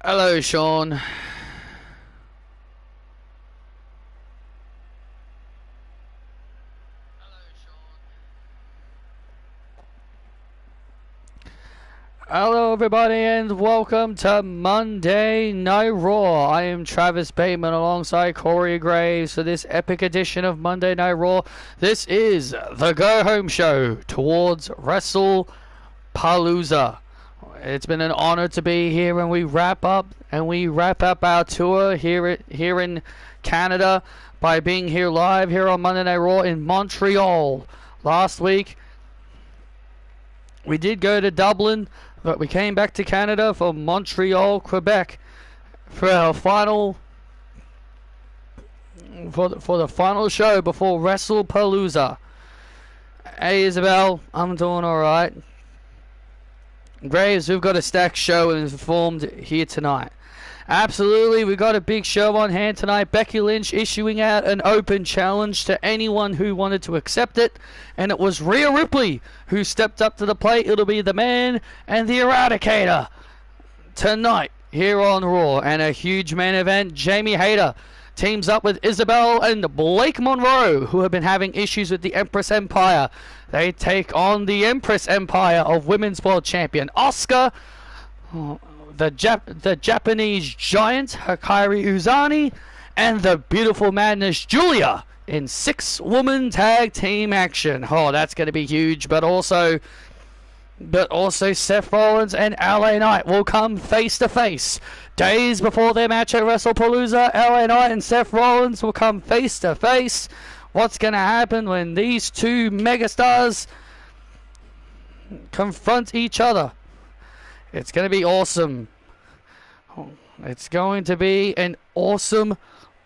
Hello, Sean. Hello, everybody, and welcome to Monday Night Raw. I am Travis Bateman alongside Corey Graves for this epic edition of Monday Night Raw. This is the go-home show towards WrestlePalooza. It's been an honor to be here, and we wrap up our tour here in Canada by being here live here on Monday Night Raw in Montreal. Last week we did go to Dublin, but we came back to Canada for Montreal, Quebec for our final for the final show before WrestlePalooza. Hey Isabel, I'm doing alright. Graves, we've got a stacked show and informed here tonight. Absolutely, we got a big show on hand tonight. Becky Lynch issuing out an open challenge to anyone who wanted to accept it, and it was Rhea Ripley who stepped up to the plate. It'll be the Man and the Eradicator tonight here on Raw. And a huge main event, Jamie Hayter teams up with Isabel and Blake Monroe, who have been having issues with the Empress Empire. They take on the Empress Empire of Women's World Champion Asuka, the Japanese Giant Hikaru Uzani, and the Beautiful Madness Julia in 6-woman tag team action. Oh, that's going to be huge. But also Seth Rollins and LA Knight will come face to face. Days before their match at WrestlePalooza, LA Knight and Seth Rollins will come face to face. What's going to happen when these two megastars confront each other? It's going to be awesome. It's going to be an awesome,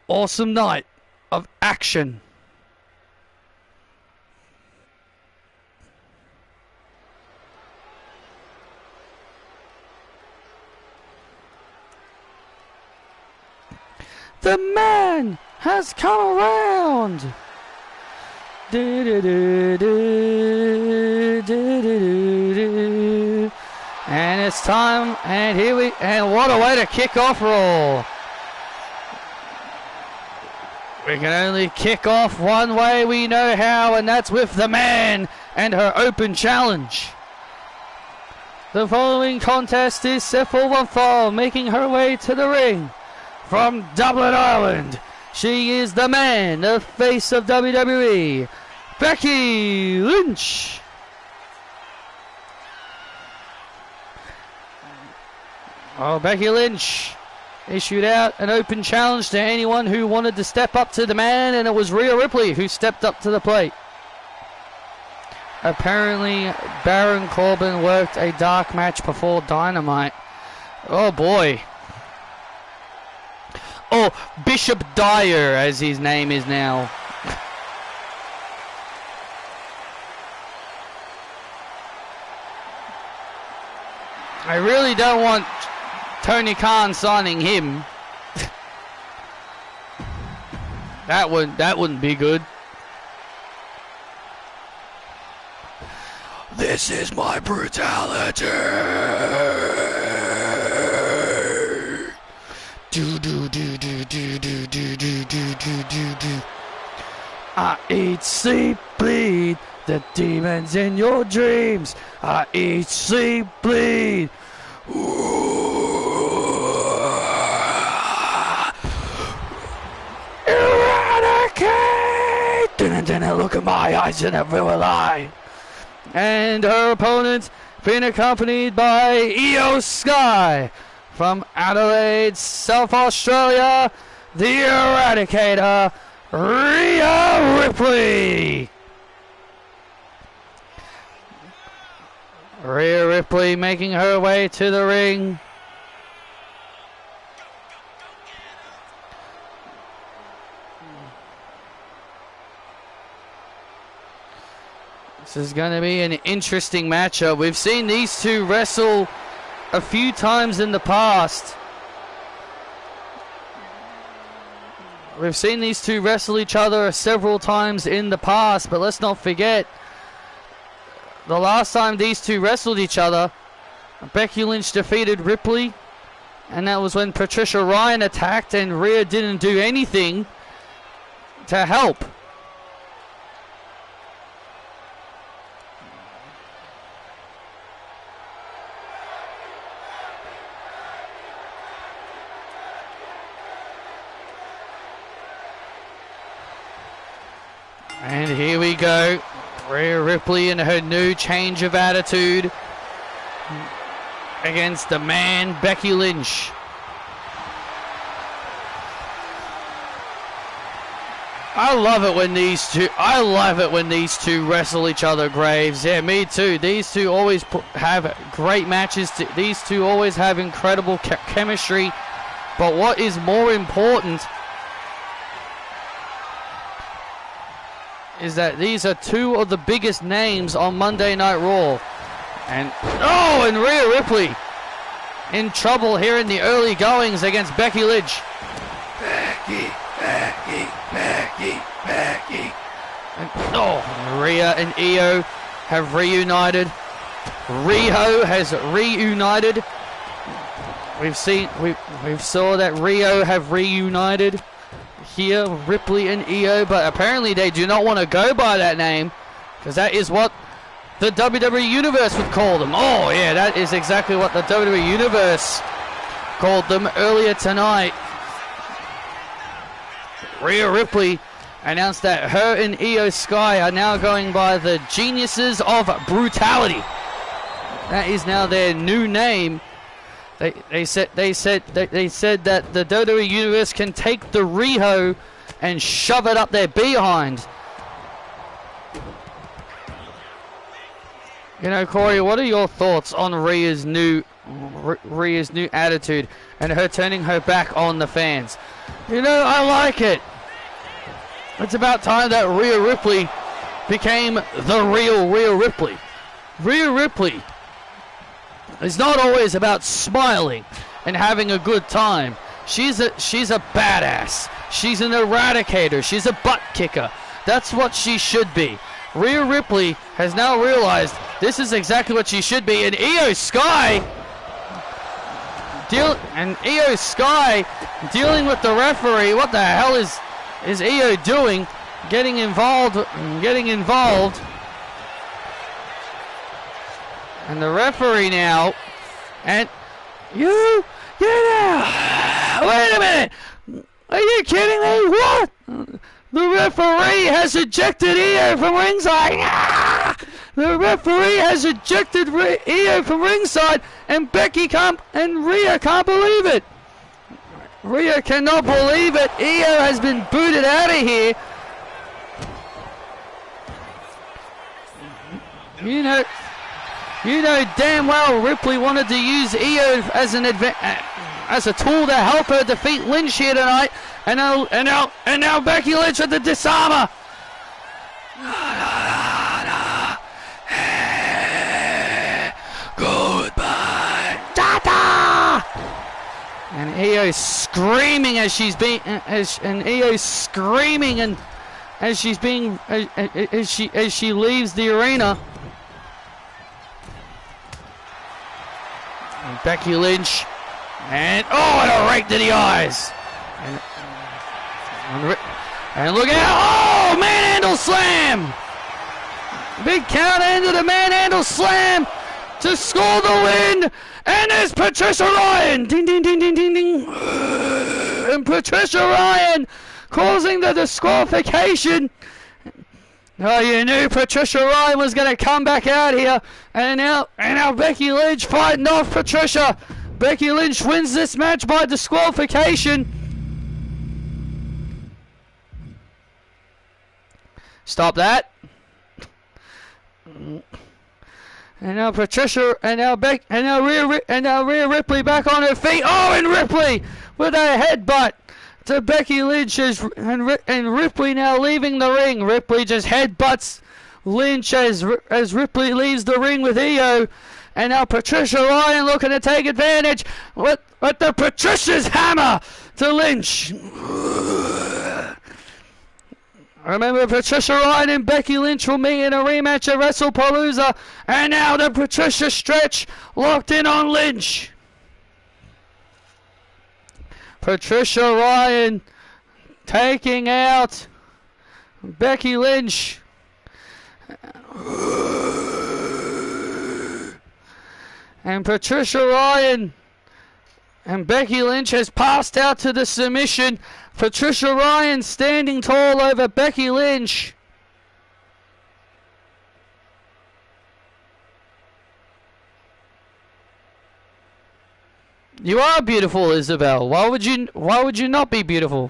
awesome night of action. The man has come around. And it's time, and what a way to kick off Raw. We can only kick off one way we know how, and that's with the Man and her open challenge. The following contest is Seth Rollins making her way to the ring from Dublin, Ireland. She is the Man, the face of WWE, Becky Lynch. Oh, Becky Lynch issued out an open challenge to anyone who wanted to step up to the Man, and it was Rhea Ripley who stepped up to the plate. Apparently, Baron Corbin worked a dark match before Dynamite. Oh boy. Oh, Bishop Dyer, as his name is now. I really don't want Tony Khan signing him. That wouldn't be good. This is my brutality. Do do do do do do do do do do do do. I eat, sleep, bleed the demons in your dreams. I eat, sleep, bleed. Eradicate! Didn't look at my eyes and never will lie. And her opponent being accompanied by Io Sky from Adelaide, South Australia, the Eradicator, Rhea Ripley. Rhea Ripley making her way to the ring. This is going to be an interesting matchup. We've seen these two wrestle a few times in the past. We've seen these two wrestle each other several times in the past, but let's not forget, the last time these two wrestled each other, Becky Lynch defeated Ripley And that was when Patricia Ryan attacked and Rhea didn't do anything to help. And here we go. Rhea Ripley and her new change of attitude against the man Becky Lynch. I love it when these two wrestle each other, Graves. Yeah, me too. These two always have great matches. These two always have incredible chemistry. But what is more important is that these are two of the biggest names on Monday Night Raw. And Rhea Ripley in trouble here in the early goings against Becky Lynch. Becky. And Rhea and Io have reunited. Riho has reunited. We saw that Rio have reunited here, Ripley and Io, but apparently they do not want to go by that name because that is what the WWE Universe would call them. Oh yeah, that is exactly what the WWE Universe called them earlier tonight. Rhea Ripley announced that her and Io Sky are now going by the Geniuses of Brutality. That is now their new name. They said that the WWE Universe can take the Riho and shove it up their behind. You know, Corey, what are your thoughts on Rhea's new attitude and her turning her back on the fans? You know, I like it. It's about time that Rhea Ripley became the real Rhea Ripley. Rhea Ripley is not always about smiling and having a good time. She's a badass. She's an eradicator. She's a butt kicker. That's what she should be. Rhea Ripley has now realized this is exactly what she should be. And Io Sky dealing with the referee. What the hell is Io doing? Getting involved. And the referee now, and you know, wait a minute, are you kidding me? What? The referee has ejected Io from ringside. The referee has ejected Io from ringside, and Rhea can't believe it. Rhea cannot believe it. Io has been booted out of here. You know damn well Ripley wanted to use Io as a tool to help her defeat Lynch here tonight, and now Becky Lynch with the disarmer. Goodbye, Tata. And Io screaming as she leaves the arena. And Becky Lynch, and a rake to the eyes, and look out! Oh, manhandle slam! Big count into the manhandle slam to score the win, and there's Patricia Ryan, ding ding ding ding ding ding, and Patricia Ryan causing the disqualification. Oh, you knew Patricia Ryan was going to come back out here. And now Becky Lynch fighting off Patricia. Becky Lynch wins this match by disqualification. Stop that. And now Rhea Ripley back on her feet. Oh, and Ripley with a headbutt to Becky Lynch, and Ripley now leaving the ring. Ripley just headbutts Lynch as Ripley leaves the ring with Io, and now Patricia Ryan looking to take advantage with the Patricia's hammer to Lynch. Remember, Patricia Ryan and Becky Lynch will meet in a rematch at WrestlePalooza, and now the Patricia stretch locked in on Lynch. Patricia Ryan taking out Becky Lynch. And Patricia Ryan and Becky Lynch has passed out to the submission. Patricia Ryan standing tall over Becky Lynch. You are beautiful, Isabel. Why would you not be beautiful?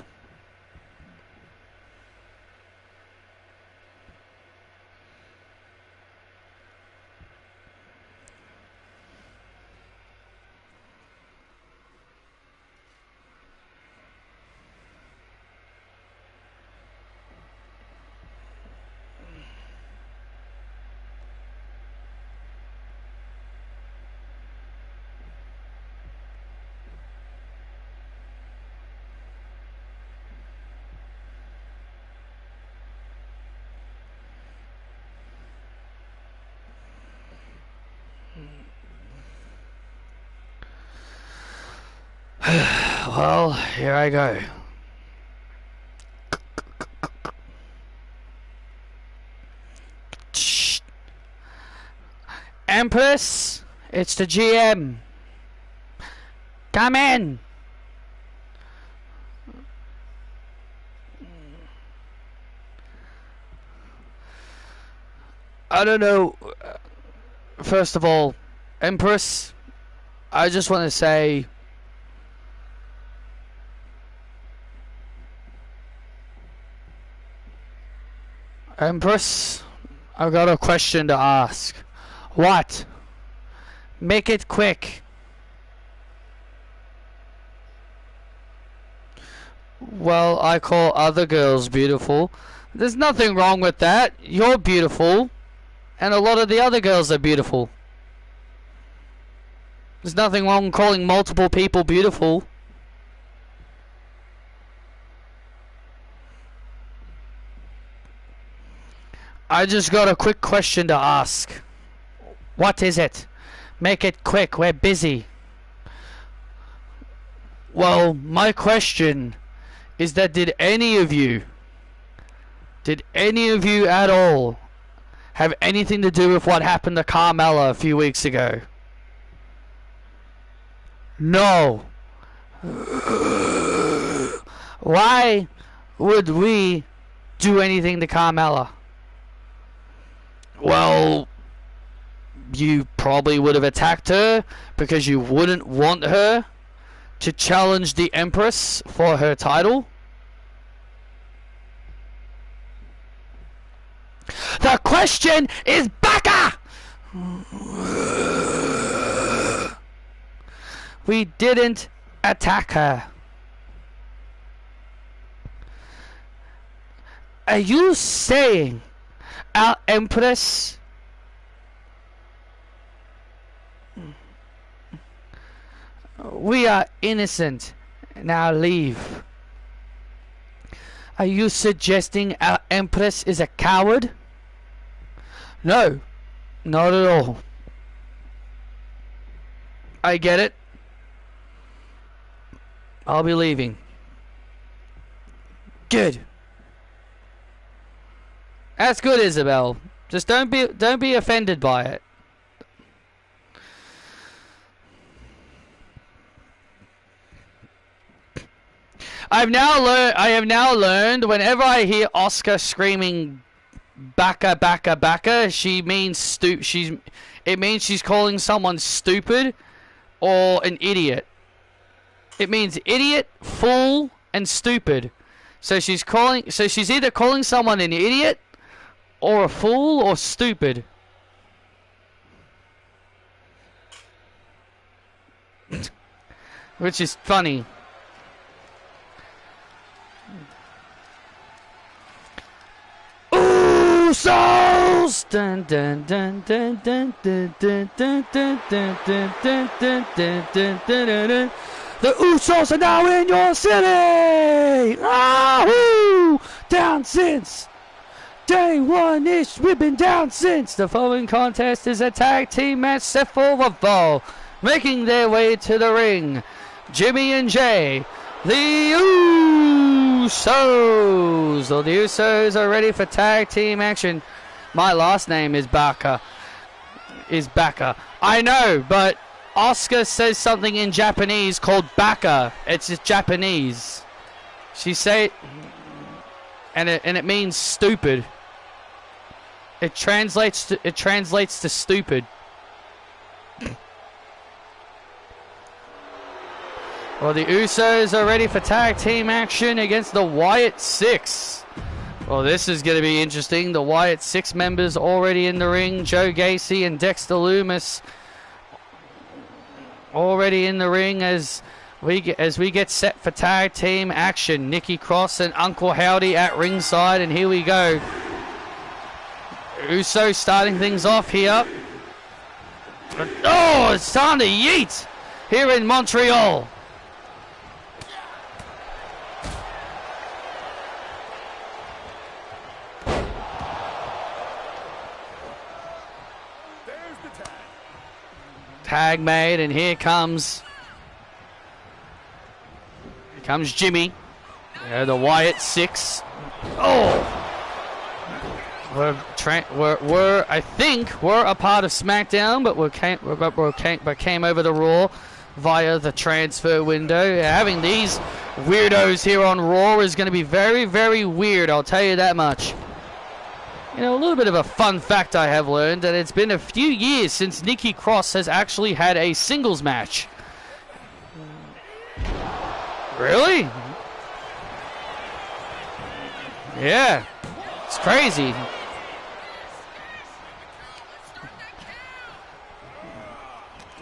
Well, here I go. Empress, it's the GM. Come in. I don't know. First of all, Empress, I just want to say, Empress, I've got a question to ask. What? Make it quick. Well, I call other girls beautiful. There's nothing wrong with that. You're beautiful. And a lot of the other girls are beautiful. There's nothing wrong calling multiple people beautiful. I just got a quick question to ask. What is it? Make it quick, we're busy. Well, my question is that did any of you at all have anything to do with what happened to Carmella a few weeks ago? No. Why would we do anything to Carmella? Well, you probably would have attacked her because you wouldn't want her to challenge the Empress for her title. The question is Baka! We didn't attack her. Are you saying our Empress we are innocent? Now leave. Are you suggesting our Empress is a coward? No, not at all. I get it. I'll be leaving. Good. That's good, Isabel. Just don't be offended by it. I have now learned whenever I hear Oscar screaming "Baka baka baka," it means she's calling someone stupid or an idiot. It means idiot, fool, and stupid. So she's either calling someone an idiot or a fool or stupid. Which is funny. Usos! Dun dun dun dun dun dun dun dun dun dun dun dun dun dun dun dun dun. The Usos are now in your city! Ahoo! Down since day one-ish, we've been down since. The following contest is a tag team match set for the fall. Making their way to the ring, Jimmy and Jay, The Usos. So the Usos are ready for tag team action. My last name is Baka. I know, but Oscar says something in Japanese called Baka. It's just Japanese. She say, and it means stupid. It translates to stupid. Well, the Usos are ready for tag team action against the Wyatt Six. Well, this is going to be interesting. The Wyatt Six members already in the ring. Joe Gacy and Dexter Lumis already in the ring as we get set for tag team action. Nikki Cross and Uncle Howdy at ringside, and here we go. Uso starting things off here. Oh, it's time to yeet here in Montreal. Tag made, and here comes Jimmy. The Wyatt Six. Oh, I think we're a part of SmackDown, but came over to Raw via the transfer window. Having these weirdos here on Raw is going to be very, very weird. I'll tell you that much. You know, a little bit of a fun fact I have learned, that it's been a few years since Nikki Cross has actually had a singles match. Really? Yeah. It's crazy.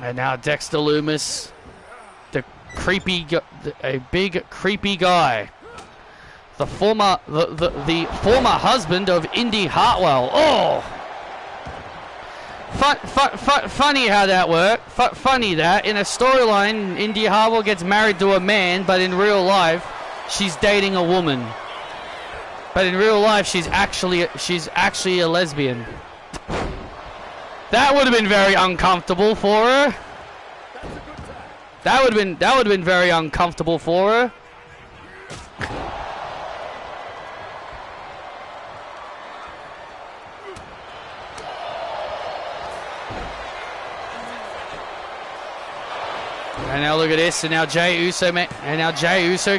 And now Dexter Lumis, a big creepy guy. The former husband of Indy Hartwell. Oh, funny how that worked. Funny that in a storyline, Indy Hartwell gets married to a man, but in real life, she's dating a woman. But in real life, she's actually a lesbian. That would have been very uncomfortable for her. That would have been very uncomfortable for her. And now look at this, and now Jey Uso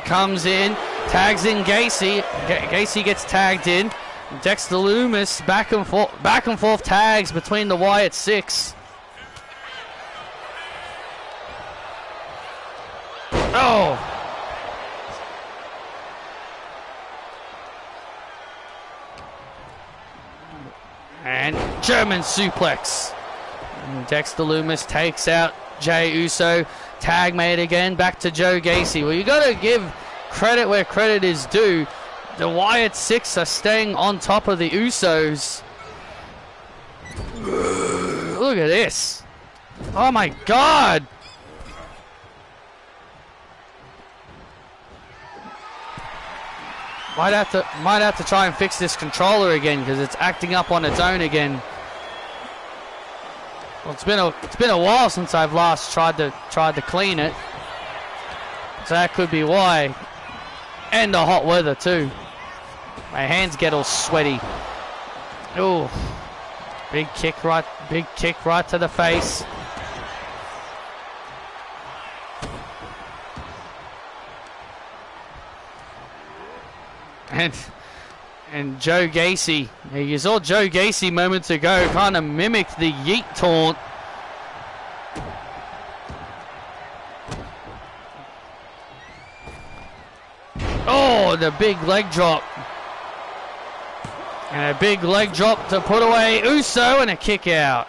comes in, tags in Gacy. Gacy gets tagged in. Dexter Lumis back and forth tags between the Wyatt Six. Oh! And German suplex. And Dexter Lumis takes out Jey Uso. Tag made again, back to Joe Gacy. Well, you got to give credit where credit is due. The Wyatt Six are staying on top of the Usos. Look at this. Oh my God. Might have to try and fix this controller again, because it's acting up on its own again. Well, it's been a while since I've last tried to clean it, so that could be why. And the hot weather too. My hands get all sweaty. Oh, big kick right to the face. And Joe Gacy, you saw Joe Gacy moments ago kind of mimicked the yeet taunt. Oh, the big leg drop. And a big leg drop to put away Uso, and a kick out.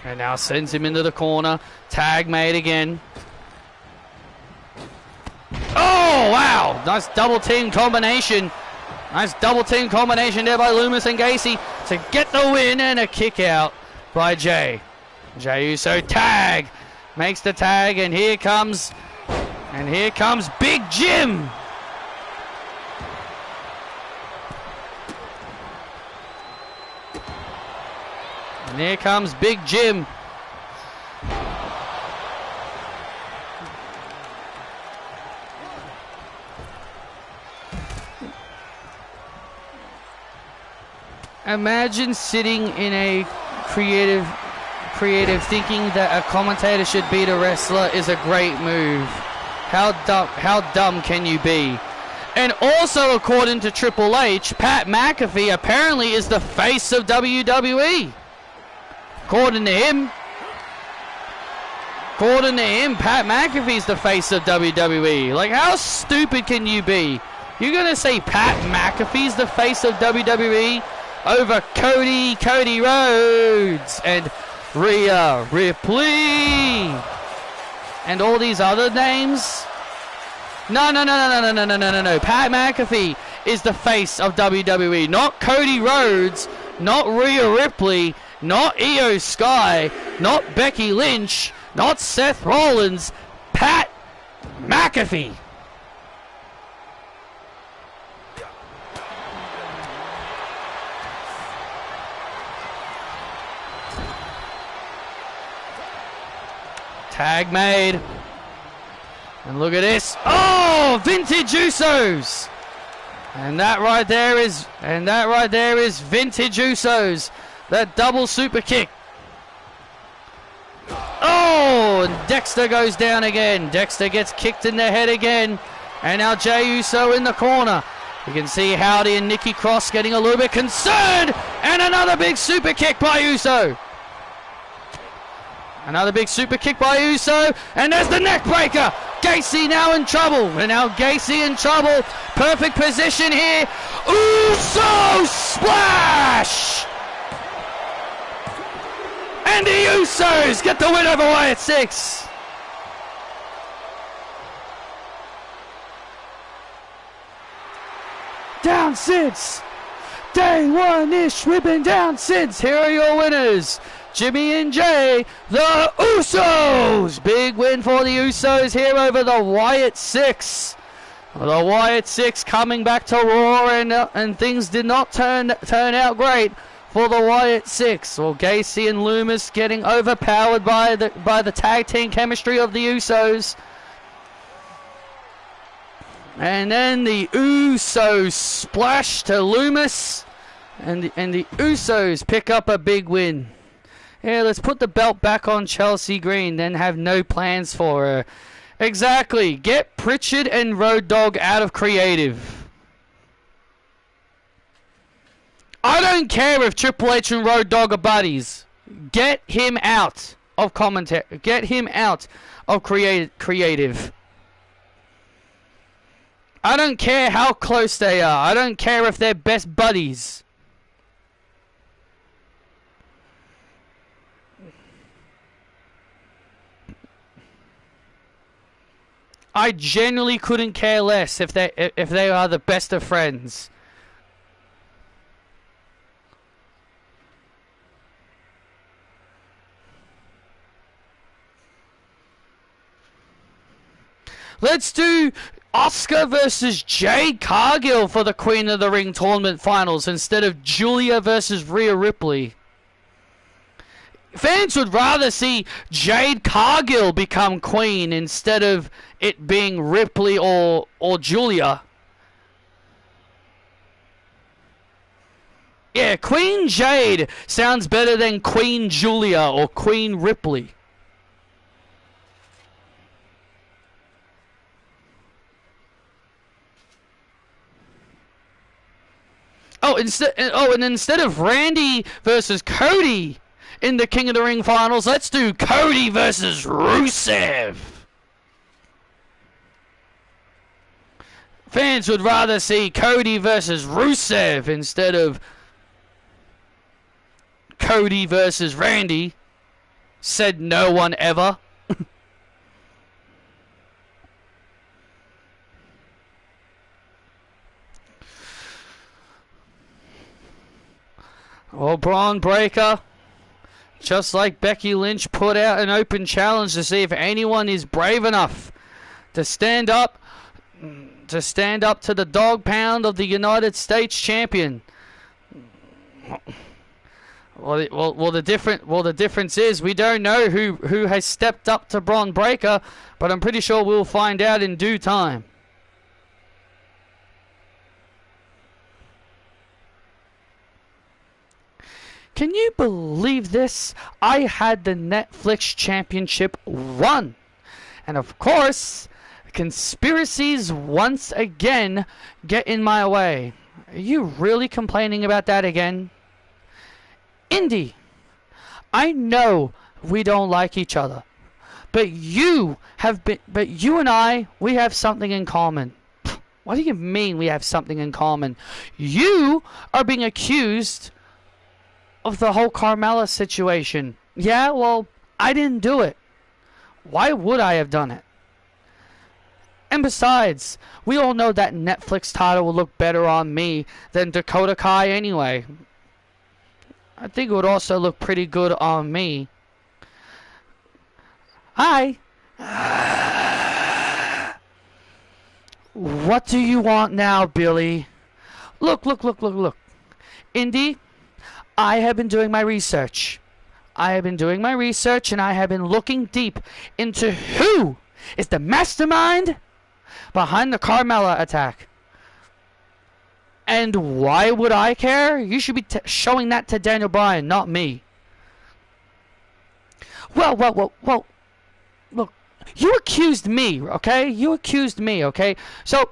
And now sends him into the corner. Tag made again. Oh, wow. Nice double team combination. Nice double team combination there by Lumis and Gacy to get the win, and a kick out by Jey. Jey Uso tag. Makes the tag, and here comes Big Jim. And here comes Big Jim. Imagine sitting in a creative thinking that a commentator should beat a wrestler is a great move. How dumb can you be? And also, according to Triple H, Pat McAfee apparently is the face of WWE. According to him, Pat McAfee's the face of WWE. Like, how stupid can you be? You're gonna say Pat McAfee's the face of WWE over Cody Rhodes and Rhea Ripley and all these other names? No. Pat McAfee is the face of WWE, not Cody Rhodes, not Rhea Ripley, not Io Sky, not Becky Lynch, not Seth Rollins. Pat McAfee. Tag made. And look at this. Oh, vintage Usos. And that right there is vintage Usos. That double super kick. Oh, and Dexter goes down again. Dexter gets kicked in the head again. And now Jey Uso in the corner. You can see Howdy and Nikki Cross getting a little bit concerned. And another big super kick by Uso. Another big super kick by Uso. And there's the neck breaker. Gacy now in trouble. And now Gacy in trouble. Perfect position here. Uso splash! And the Usos get the win over Wyatt 6. Down since. Day one-ish. We've been down since. Here are your winners. Jimmy and Jay, the Usos. Big win for the Usos here over the Wyatt 6. The Wyatt 6 coming back to Raw, and things did not turn out great for the Wyatt 6. Well, Gacy and Loomis getting overpowered by the tag team chemistry of the Usos. And then the Usos splash to Loomis, and the Usos pick up a big win. Yeah, let's put the belt back on Chelsea Green, then have no plans for her. Exactly. Get Pritchard and Road Dogg out of creative. I don't care if Triple H and Road Dogg are buddies. Get him out of commentary. Get him out of creative. I don't care how close they are. I don't care if they're best buddies. I genuinely couldn't care less if they are the best of friends. Let's do Asuka versus Jade Cargill for the Queen of the Ring tournament finals instead of Julia versus Rhea Ripley. Fans would rather see Jade Cargill become queen instead of it being Ripley or Julia. Yeah, Queen Jade sounds better than Queen Julia or Queen Ripley. And instead of Randy versus Cody in the King of the Ring finals, let's do Cody versus Rusev. Fans would rather see Cody versus Rusev instead of Cody versus Randy. Said no one ever. Well, Braun Breaker, just like Becky Lynch, put out an open challenge to see if anyone is brave enough to stand up to the dog pound of the United States champion. The difference is we don't know who has stepped up to Bron Breakker, but I'm pretty sure we'll find out in due time. Can you believe this? I had the Netflix Championship won. And of course, conspiracies once again get in my way. Are you really complaining about that again? Indy, I know we don't like each other. But you and I, we have something in common. What do you mean we have something in common? You are being accused of the whole Carmella situation. Yeah, well, I didn't do it. Why would I have done it? And besides, we all know that Netflix title will look better on me than Dakota Kai anyway. I think it would also look pretty good on me. Hi. What do you want now, Billy? Look. Indy, I have been doing my research. And I have been looking deep into who is the mastermind behind the Carmella attack. And why would I care? You should be showing that to Daniel Bryan, not me. Well, look, you accused me, okay? So,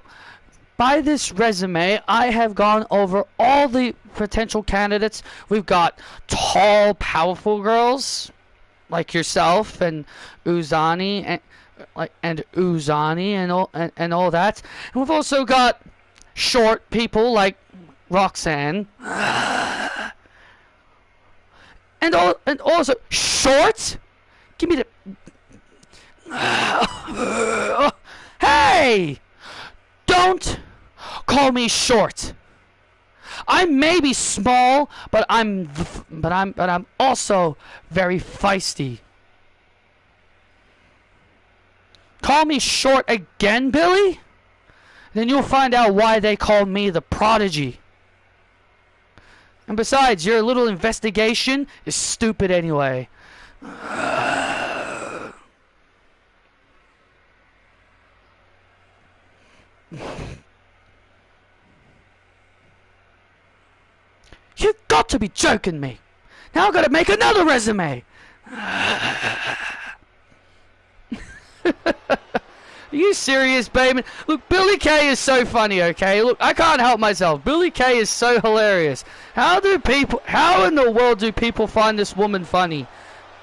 by this resume, I have gone over all the potential candidates. We've got tall, powerful girls like yourself and Uzani and all that. And we've also got short people like Roxanne. And also short? Give me the Hey! Don't call me short. I may be small, but I'm also very feisty. Call me short again, Billy? Then you'll find out why they call me the Prodigy. And besides, your little investigation is stupid anyway. You've got to be joking me. Now I've got to make another resume. Are you serious, baby? Look, Billy Kay is so funny, okay? Look, I can't help myself. Billy Kay is so hilarious. How in the world do people find this woman funny?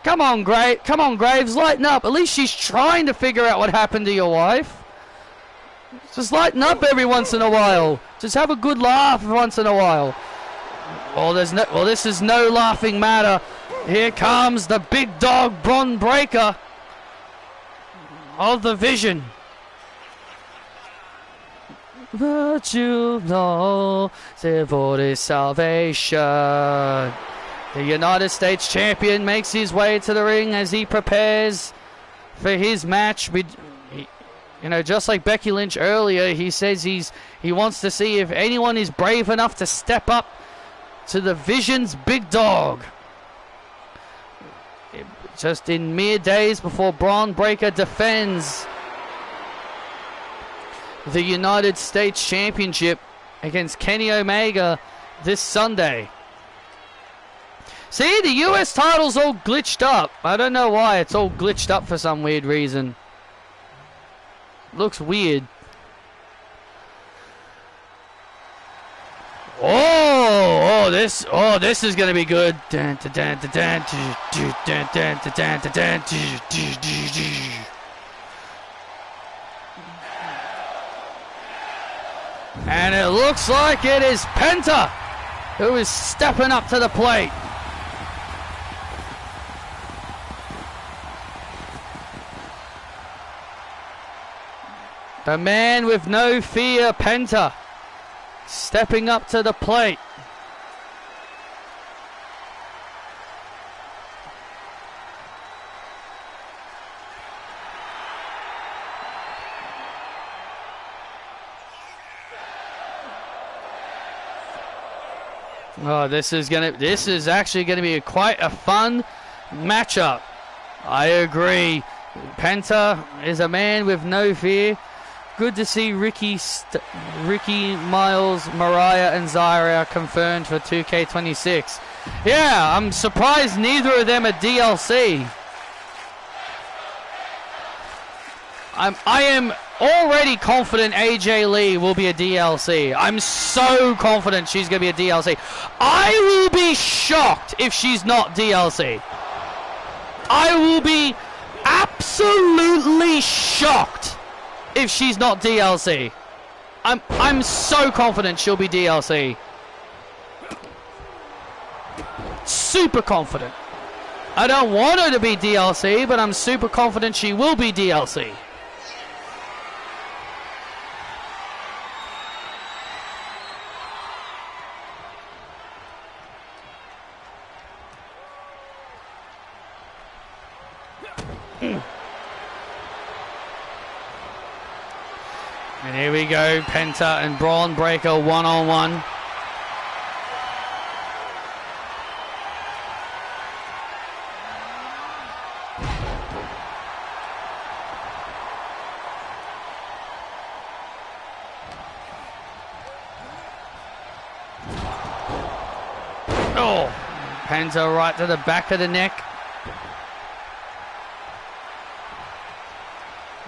Come on, Graves, lighten up. At least she's trying to figure out what happened to your wife. Just lighten up every once in a while. Just have a good laugh once in a while. Well, this is no laughing matter. Here comes the big dog Bron Breakker of the Vision. But you know, for his salvation. The United States champion makes his way to the ring as he prepares for his match. Just like Becky Lynch earlier, he says he wants to see if anyone is brave enough to step up to the Vision's big dog. Just in mere days before Bron Breakker defends the United States Championship against Kenny Omega this Sunday. See, the US title's all glitched up. I don't know why. It's all glitched up for some weird reason. Looks weird. This is gonna be good. And it looks like it is Penta who is stepping up to the plate. The man with no fear, Penta, stepping up to the plate. Oh, this is actually gonna be quite a fun matchup. I agree. Penta is a man with no fear. Good to see Ricky, Miles, Mariah, and Zyra confirmed for 2K26. Yeah, I'm surprised neither of them are DLC. I am already confident AJ Lee will be a DLC. I'm so confident she's going to be a DLC. I will be shocked if she's not DLC. I will be absolutely shocked if she's not DLC. I'm so confident she'll be DLC. Super confident. I don't want her to be DLC, but I'm super confident she will be DLC. And here we go, Penta and Braun Breaker one-on-one. Oh, Penta right to the back of the neck.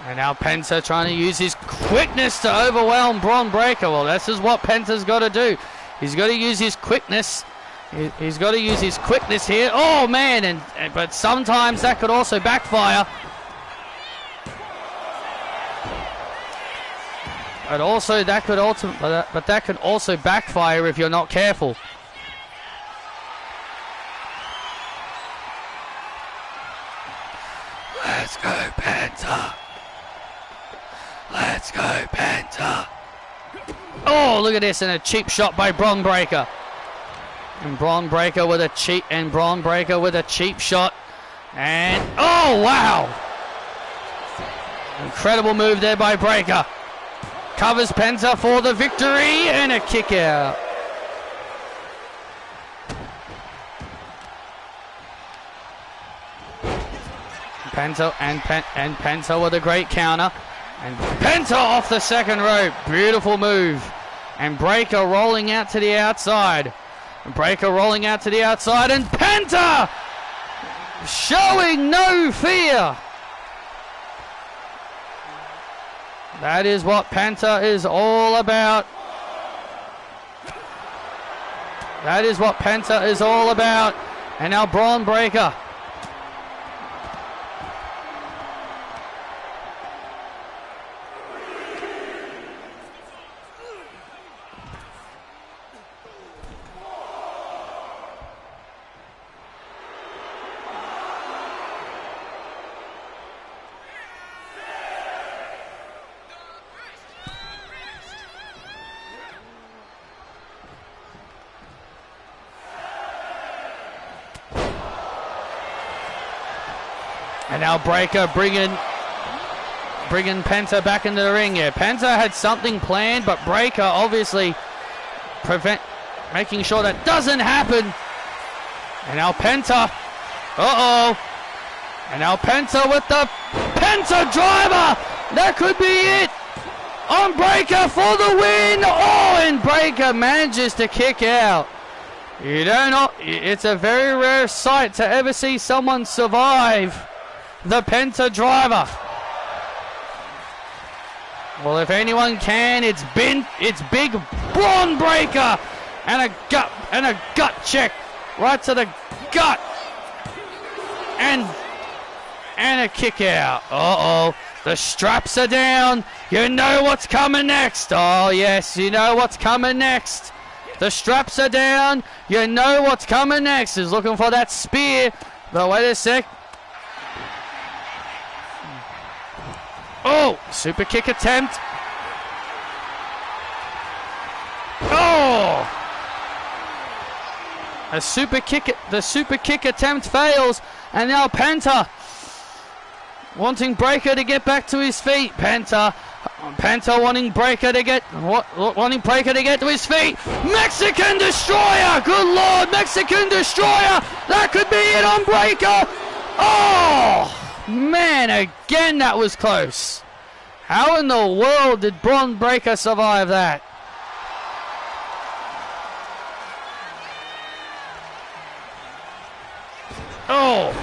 And now Penta trying to use his quickness to overwhelm Braun Breaker. Well, this is what Penta's got to do. He's got to use his quickness. He's got to use his quickness here. Oh, man. But sometimes that could also backfire. But also that could also backfire if you're not careful. Let's go, Penta. Let's go, Penta. Oh, look at this, and a cheap shot by Braun Breaker. And Braun Breaker with a cheap shot. And oh, wow. Incredible move there by Breaker. Covers Penta for the victory and a kick out. Penta with a great counter. And Penta off the second rope. Beautiful move. And Breaker rolling out to the outside. And Penta showing no fear. That is what Penta is all about. And now Braun Breaker. And now Breaker bringing Penta back into the ring. Yeah, Penta had something planned, but Breaker obviously making sure that doesn't happen. And now Penta. Uh-oh. And now Penta with the Penta driver. That could be it. On Breaker for the win. Oh, and Breaker manages to kick out. You don't know. It's a very rare sight to ever see someone survive the Penta driver. Well, if anyone can, it's big Braun Breaker and a gut check right to the gut and a kick out. Uh-oh, the straps are down. You know what's coming next. Oh yes, you know what's coming next. The straps are down. You know what's coming next. He's looking for that spear. But wait a sec. Oh, super kick attempt. Oh! The super kick attempt fails, and now Penta wanting Breaker to get back to his feet. Penta Penta wanting Breaker to get to his feet. Mexican Destroyer! Good Lord, Mexican Destroyer! That could be it on Breaker! Oh! Man, again that was close. How in the world did Braun Breaker survive that? Oh!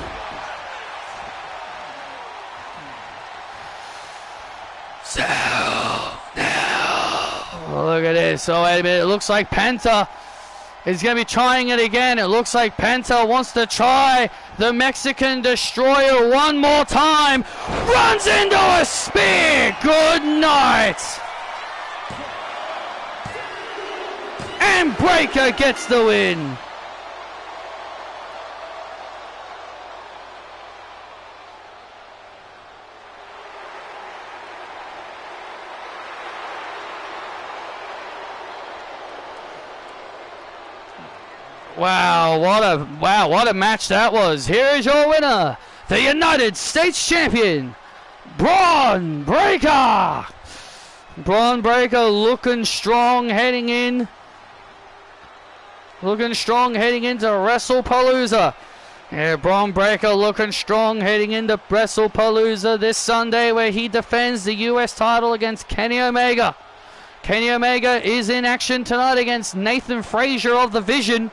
So now, look at this. Oh, wait a minute. It looks like Penta is going to be trying it again. It looks like Penta wants to try the Mexican Destroyer one more time. Runs into a spear. Good night. And Breaker gets the win. Wow, what a match that was. Here is your winner, the United States Champion, Braun Breaker. Braun Breaker looking strong heading into WrestlePalooza. Yeah, Braun Breaker looking strong heading into WrestlePalooza this Sunday, where he defends the US title against Kenny Omega. Kenny Omega is in action tonight against Nathan Frazier of the Vision.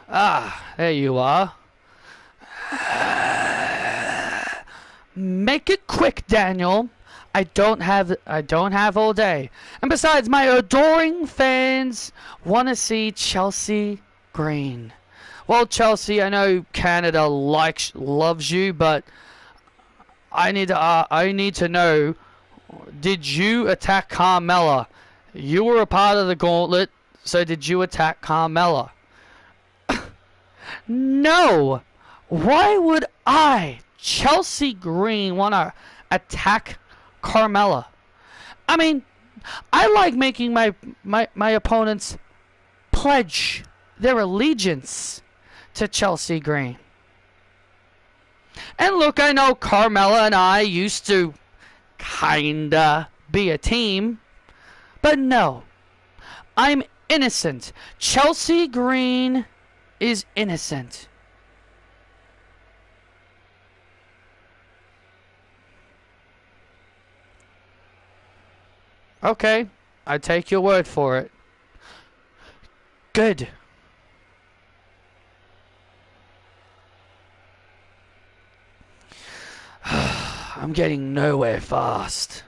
Ah, there you are. Make it quick, Daniel. I don't have all day. And besides, my adoring fans want to see Chelsea Green. Well, Chelsea, I know Canada loves you, but I need to know, did you attack Carmella? You were a part of the gauntlet, so did you attack Carmella? No! Why would I, Chelsea Green, want to attack Carmella? I mean, I like making my opponents pledge their allegiance to Chelsea Green. And look, I know Carmella and I used to kinda be a team, but no, I'm innocent. Chelsea Green is innocent. Okay, I take your word for it. Good. I'm getting nowhere fast.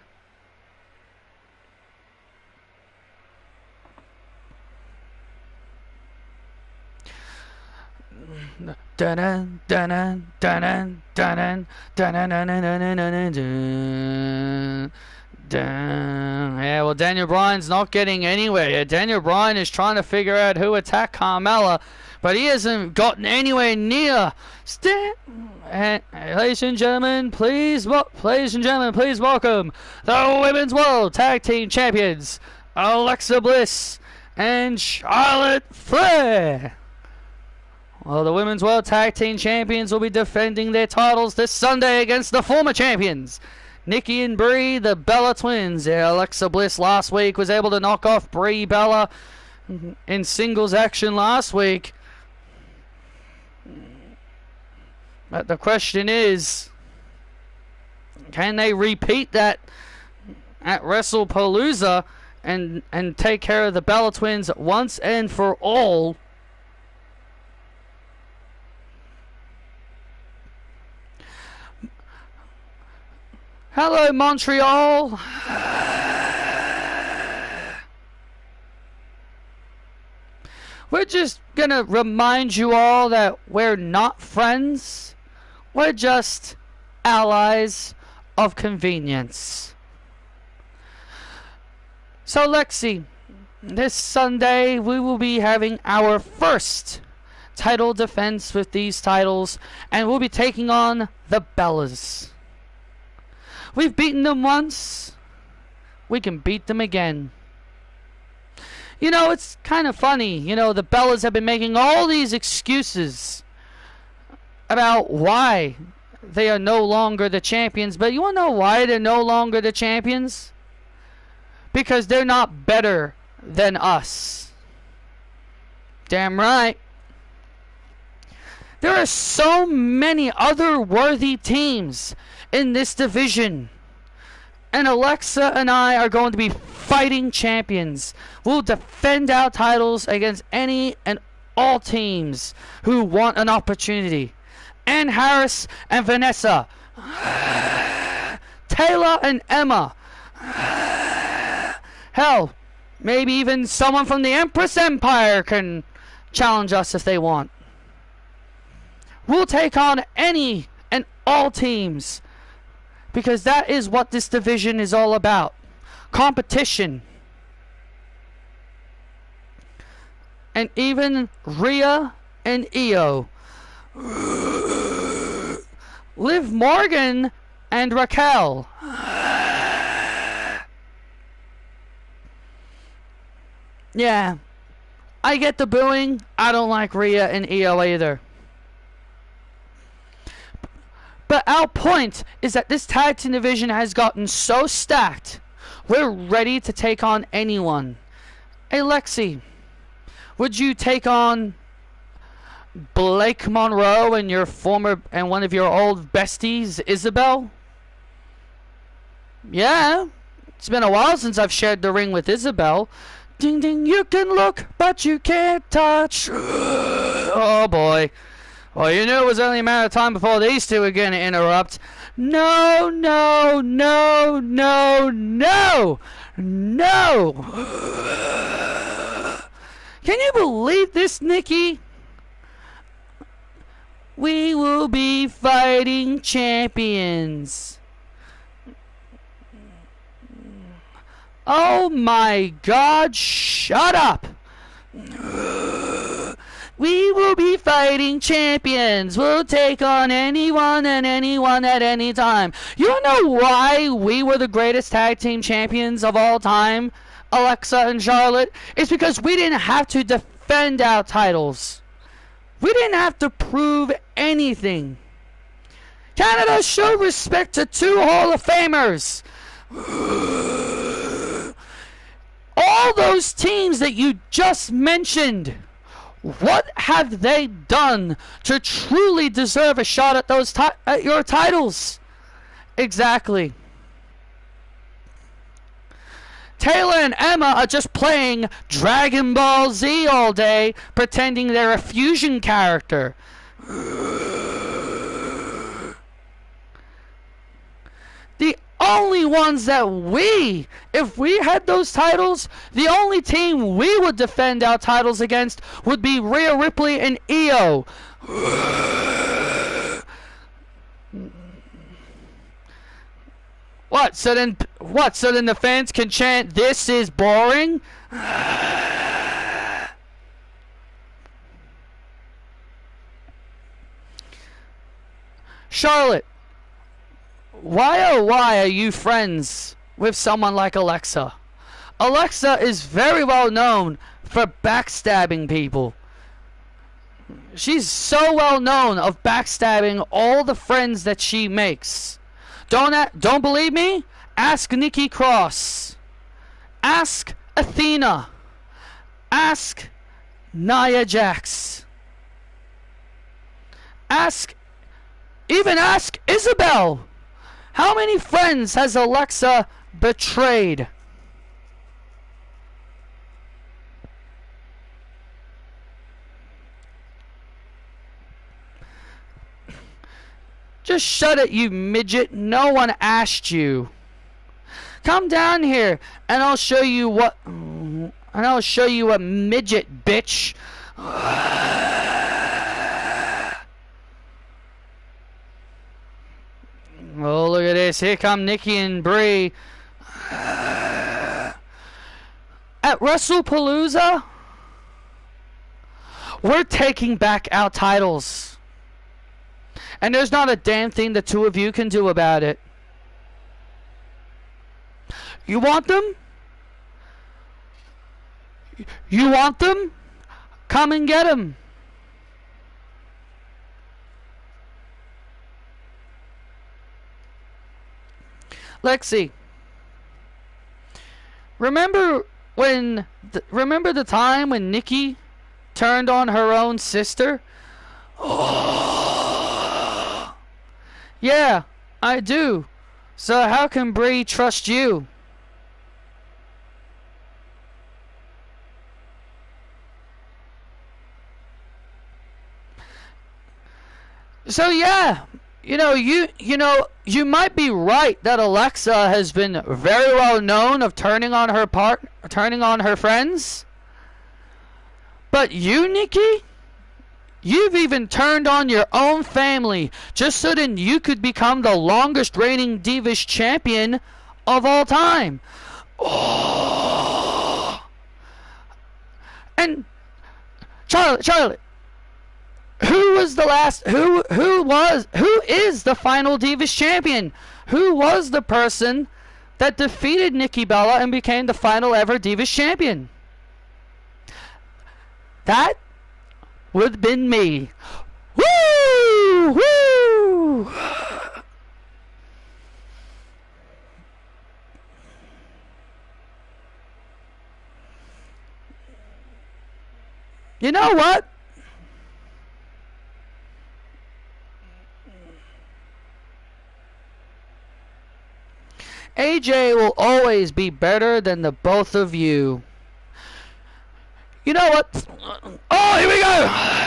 Dun dun dun dun dun dun dun. Yeah, well, Daniel Bryan's not getting anywhere. Daniel Bryan is trying to figure out who attacked Carmella, but he hasn't gotten anywhere near. Ladies and gentlemen, please welcome the Women's World Tag Team Champions, Alexa Bliss and Charlotte Flair. Well, the Women's World Tag Team Champions will be defending their titles this Sunday against the former champions, Nikki and Brie, the Bella Twins. Alexa Bliss last week was able to knock off Brie Bella in singles action last week. But the question is, can they repeat that at WrestlePalooza and take care of the Bella Twins once and for all? Hello, Montreal. We're just going to remind you all that we're not friends. We're just allies of convenience. So, Lexi, this Sunday we will be having our first title defense with these titles, and we'll be taking on the Bellas. We've beaten them once. We can beat them again. You know, it's kind of funny. You know, the Bellas have been making all these excuses about why they are no longer the champions. But you want to know why they're no longer the champions? Because they're not better than us. Damn right. There are so many other worthy teams in this division. And Alexa and I are going to be fighting champions. We'll defend our titles against any and all teams who want an opportunity. Ann Harris and Vanessa. Taylor and Emma. Hell, maybe even someone from the Empress Empire can challenge us if they want. We'll take on any and all teams, because that is what this division is all about. Competition. And even Rhea and Io. Liv Morgan and Raquel. Yeah. I get the booing. I don't like Rhea and Io either. But our point is that this tag team division has gotten so stacked, we're ready to take on anyone. Hey, Lexi, would you take on Blake Monroe and your former and one of your old besties, Isabel? Yeah, it's been a while since I've shared the ring with Isabel. Ding ding, you can look, but you can't touch. Oh boy. Well, you knew it was only a matter of time before these two were going to interrupt. No, no, no, no, no, no. Can you believe this, Nikki? We will be fighting champions. Oh my God, shut up. We will be fighting champions. We'll take on anyone and anyone at any time. You know why we were the greatest tag team champions of all time, Alexa and Charlotte? It's because we didn't have to defend our titles. We didn't have to prove anything. Canada showed respect to 2 Hall of Famers. All those teams that you just mentioned, what have they done to truly deserve a shot at those at your titles? Exactly. Taylor and Emma are just playing Dragon Ball Z all day, pretending they're a fusion character. The only ones that if we had those titles, the only team we would defend our titles against would be Rhea Ripley and Io. What? So then the fans can chant, "This is boring"? Charlotte, why oh why are you friends with someone like Alexa? Alexa is very well known for backstabbing people. She's so well known of backstabbing all the friends that she makes. Don't believe me? Ask Nikki Cross. Ask Athena. Ask Nia Jax. Ask Isabel. How many friends has Alexa betrayed? Just shut it, you midget. No one asked you. Come down here and I'll show you what... And I'll show you a midget, bitch. Oh, look at this. Here come Nikki and Brie. At WrestlePalooza, We're taking back our titles. And there's not a damn thing the two of you can do about it. You want them? You want them? Come and get them. Lexi, remember the time when Nikki turned on her own sister? Oh. Yeah, I do. So how can Bree trust you? So yeah, you might be right that Alexa has been very well known of turning on her friends. But you, Nikki, you've even turned on your own family just so that you could become the longest reigning Divas champion of all time. Oh. And Charlotte, who is the final Divas champion? Who was the person that defeated Nikki Bella and became the final ever Divas champion? That would have been me. Woo! Woo! You know what? AJ will always be better than the both of you. You know what? Oh, here we go!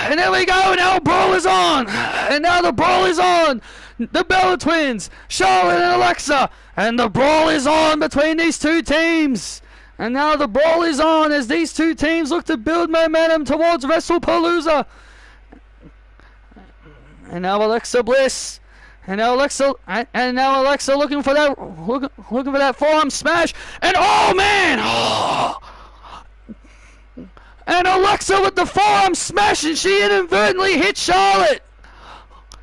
And there we go! Now the brawl is on! And now the brawl is on! The Bella Twins, Charlotte and Alexa! And the brawl is on between these two teams! And now the brawl is on as these two teams look to build momentum towards WrestlePalooza! And now Alexa Bliss. And now Alexa looking for that forearm smash. And oh man! Oh. And Alexa with the forearm smash, and she inadvertently hit Charlotte.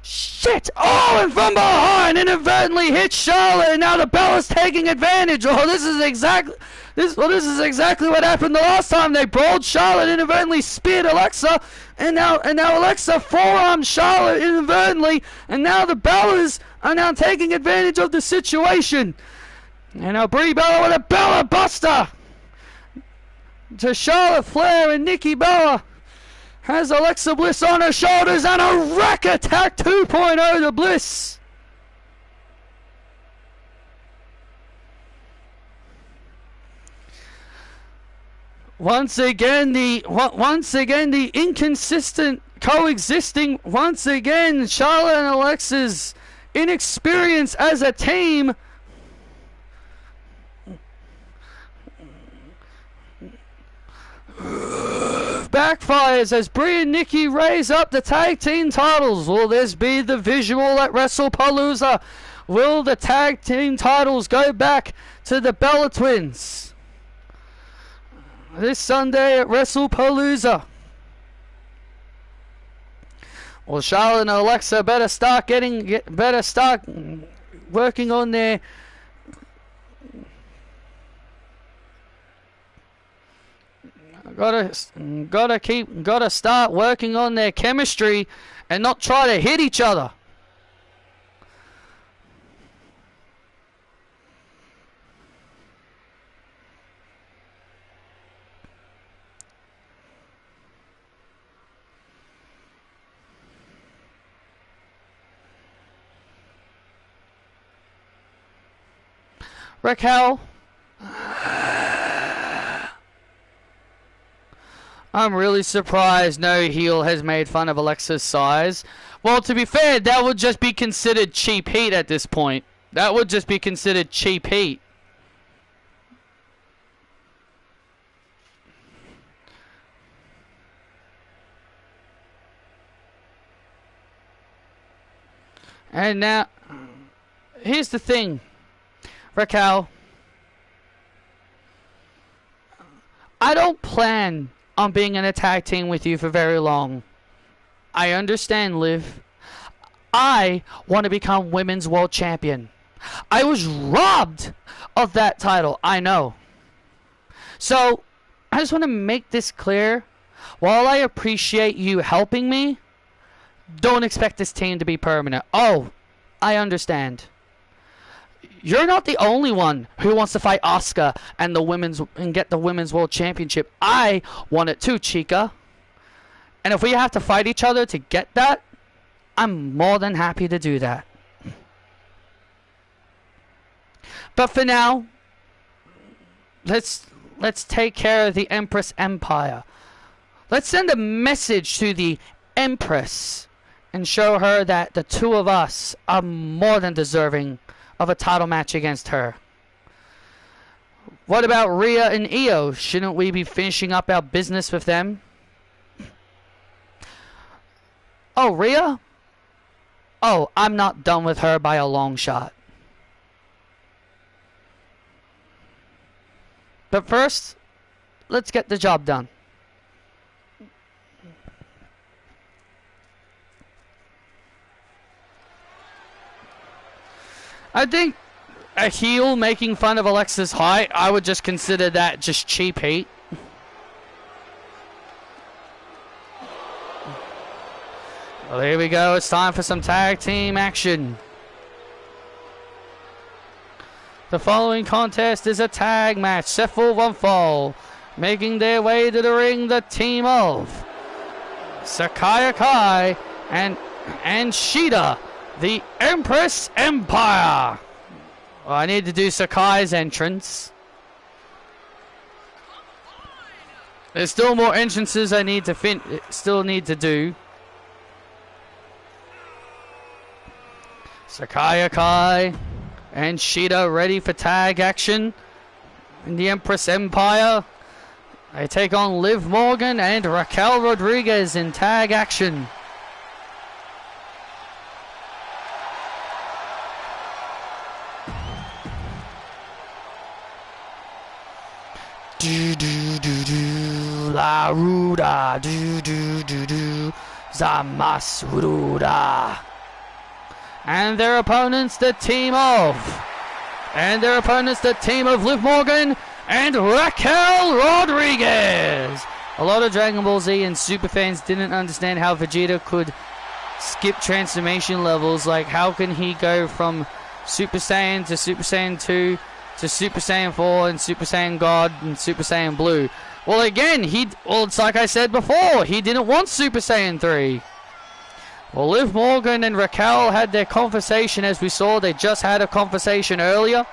Shit! Oh, and from behind, inadvertently hit Charlotte, and now the Bella's taking advantage. Oh, this is exactly what happened the last time they brawled. Charlotte inadvertently speared Alexa, and now Alexa forearmed Charlotte inadvertently, and now the Bellas are now taking advantage of the situation. And now Brie Bella with a Bella Buster to Charlotte Flair, and Nikki Bella has Alexa Bliss on her shoulders, and a Rack Attack 2.0 to Bliss. Once again, the inconsistent coexisting. Once again, Charlotte and Alexa's inexperience as a team backfires as Brie and Nikki raise up the tag team titles. Will this be the visual at WrestlePalooza? Will the tag team titles go back to the Bella Twins this Sunday at WrestlePalooza? Well, Charlotte and Alexa better start working on their gotta start working on their chemistry and not try to hit each other. Raquel, I'm really surprised no heel has made fun of Alexa's size. Well, to be fair, that would just be considered cheap heat at this point. That would just be considered cheap heat. And now, here's the thing, Raquel. I don't plan on being in a tag team with you for very long. I understand, Liv. I want to become Women's World Champion. I was robbed of that title, I know. So, I just want to make this clear. While I appreciate you helping me, don't expect this team to be permanent. Oh, I understand. You're not the only one who wants to fight Asuka and get the Women's World Championship. I want it too, Chica. And if we have to fight each other to get that, I'm more than happy to do that. But for now, let's take care of the Empress Empire. Let's send a message to the Empress and show her that the two of us are more than deserving of a title match against her. What about Rhea and Io? Shouldn't we be finishing up our business with them? Oh, Rhea? Oh, I'm not done with her by a long shot. But first, let's get the job done. I think a heel making fun of Alexa's height, I would just consider that just cheap heat. Well, here we go. It's time for some tag team action. The following contest is a tag match set for one fall. Making their way to the ring, the team of Sakaya Kai and Shida, the Empress Empire. Well, I need to do Sakai's entrance. There's still more entrances I need to do. Sakaya Kai and Shida ready for tag action in the Empress Empire. They take on Liv Morgan and Raquel Rodriguez in tag action. Do do do do la ruda do do do do zamas ruda. And their opponents, the team of Liv Morgan and Raquel Rodriguez. A lot of Dragon Ball Z and Super fans didn't understand how Vegeta could skip transformation levels. Like, how can he go from Super Saiyan to Super Saiyan 2 to Super Saiyan 4 and Super Saiyan God and Super Saiyan Blue? Well, again, it's like I said before, he didn't want Super Saiyan 3. Well, Liv Morgan and Raquel had their conversation. As we saw, they just had a conversation earlier.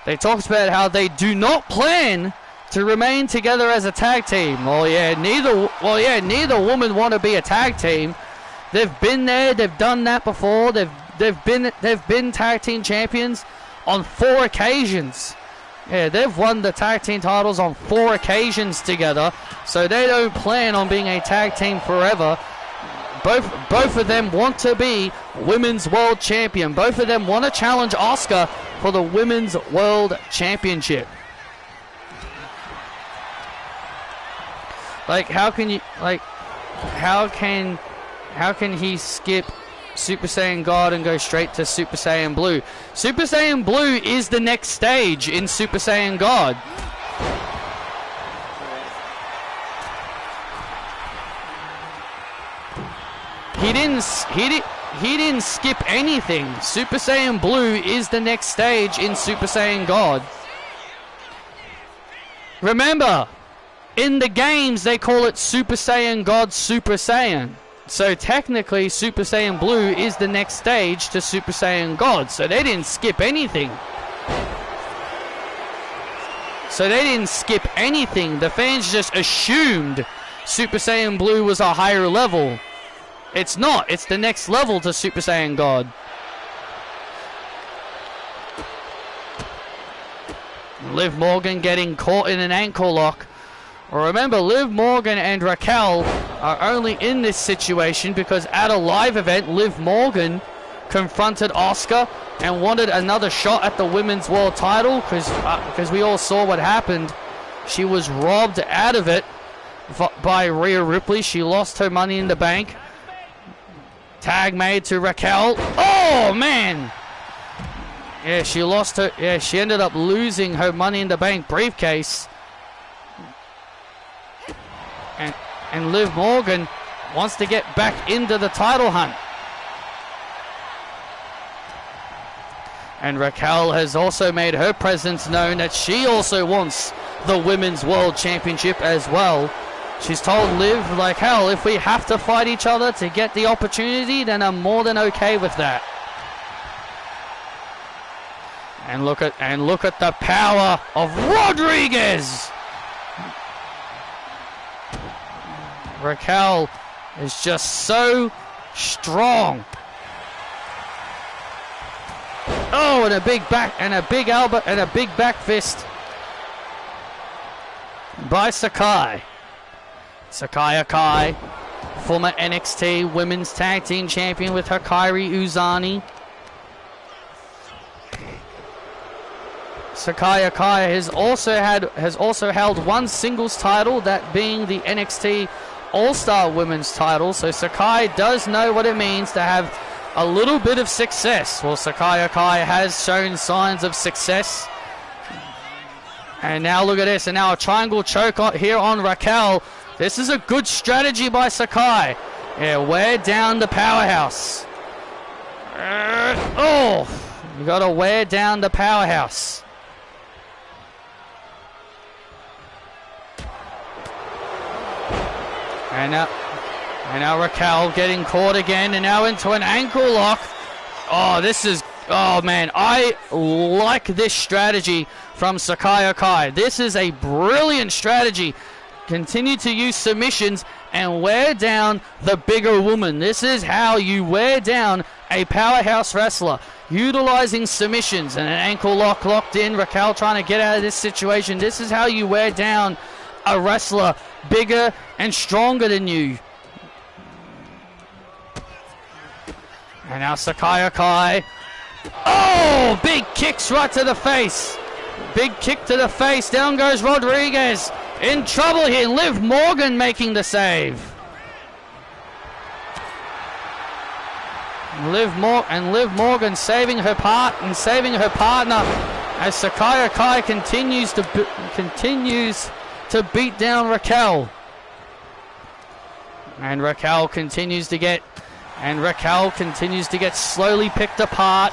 They talked about how they do not plan to remain together as a tag team. Neither woman want to be a tag team. They've been there, they've done that before. They've been tag team champions on 4 occasions. Yeah, they've won the tag team titles on 4 occasions together. So they don't plan on being a tag team forever. Both of them want to be Women's World Champion. Both of them want to challenge Asuka for the Women's World Championship. Like, how can he skip Super Saiyan God and go straight to Super Saiyan Blue? Super Saiyan Blue is the next stage in Super Saiyan God. He didn't skip anything. Super Saiyan Blue is the next stage in Super Saiyan God. Remember, in the games they call it Super Saiyan God Super Saiyan. So technically Super Saiyan Blue is the next stage to Super Saiyan God. So they didn't skip anything. The fans just assumed Super Saiyan Blue was a higher level. It's not. It's the next level to Super Saiyan God. Liv Morgan getting caught in an ankle lock. Remember, Liv Morgan and Raquel are only in this situation because at a live event, Liv Morgan confronted Asuka and wanted another shot at the Women's World title because we all saw what happened. She was robbed out of it by Rhea Ripley. She lost her Money in the Bank. Tag made to Raquel. Oh, man. Yeah, she lost her. Yeah, she ended up losing her Money in the Bank briefcase. And Liv Morgan wants to get back into the title hunt. And Raquel has also made her presence known that she also wants the Women's World Championship as well. She's told Liv, like, hell, if we have to fight each other to get the opportunity, then I'm more than okay with that. And look at the power of Rodriguez. Raquel is just so strong. Oh, and a big back and a big elbow and a big back fist by Sakai. Sakai Akai, former NXT Women's Tag Team Champion with Hikaru Uzani. Sakai Akai has also held one singles title, that being the NXT All-Star Women's title. So Sakai does know what it means to have a little bit of success. Well, Sakai Akai has shown signs of success. And now look at this. And now a triangle choke here on Raquel. This is a good strategy by Sakai. Yeah, wear down the powerhouse. You got to wear down the powerhouse. And now Raquel getting caught again, and now into an ankle lock. Oh man, I like this strategy from Sakai Akai. This is a brilliant strategy. Continue to use submissions and wear down the bigger woman. This is how you wear down a powerhouse wrestler. Utilizing submissions and an ankle lock locked in. Raquel trying to get out of this situation. This is how you wear down a wrestler bigger and stronger than you. And now Sakai Akai. Oh, big kicks right to the face. Big kick to the face. Down goes Rodriguez. In trouble here. Liv Morgan making the save. Liv Morgan saving her partner as Sakai Akai continues to beat down Raquel. And Raquel continues to get slowly picked apart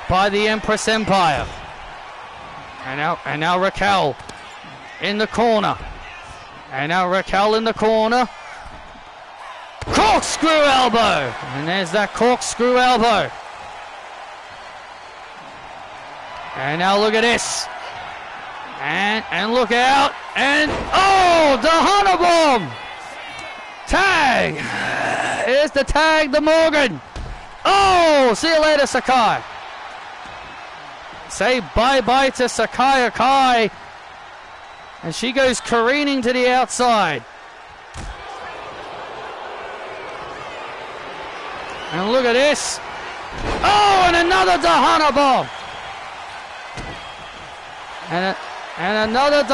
by the Empress Empire. And now Raquel in the corner. Corkscrew elbow. And there's that corkscrew elbow. And now look at this. And look out. And the Hunter Bomb. Tag. Here's the tag to Morgan. Oh, see you later, Sakai. Say bye-bye to Sakai Akai. And she goes careening to the outside. And look at this. Oh, and another Dahana Bomb. And another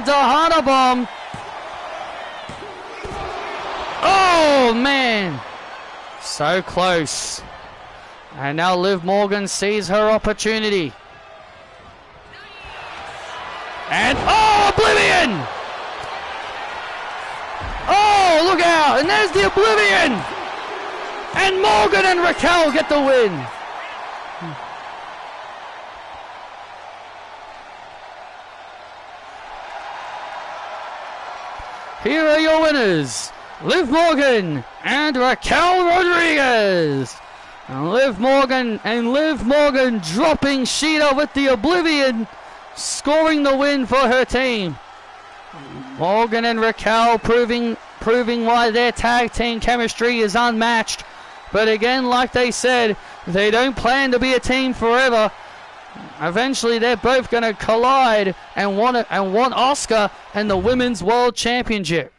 Dahana Bomb. Oh, man. So close. And now Liv Morgan sees her opportunity. And, Oblivion! Oh, look out! And there's the Oblivion! And Morgan and Raquel get the win. Here are your winners, Liv Morgan and Raquel Rodriguez. And Liv Morgan dropping Sheeta with the Oblivion, scoring the win for her team. Morgan and Raquel proving why their tag team chemistry is unmatched. But again, like they said, they don't plan to be a team forever. Eventually, they're both going to collide and want Asuka and the Women's World Championship.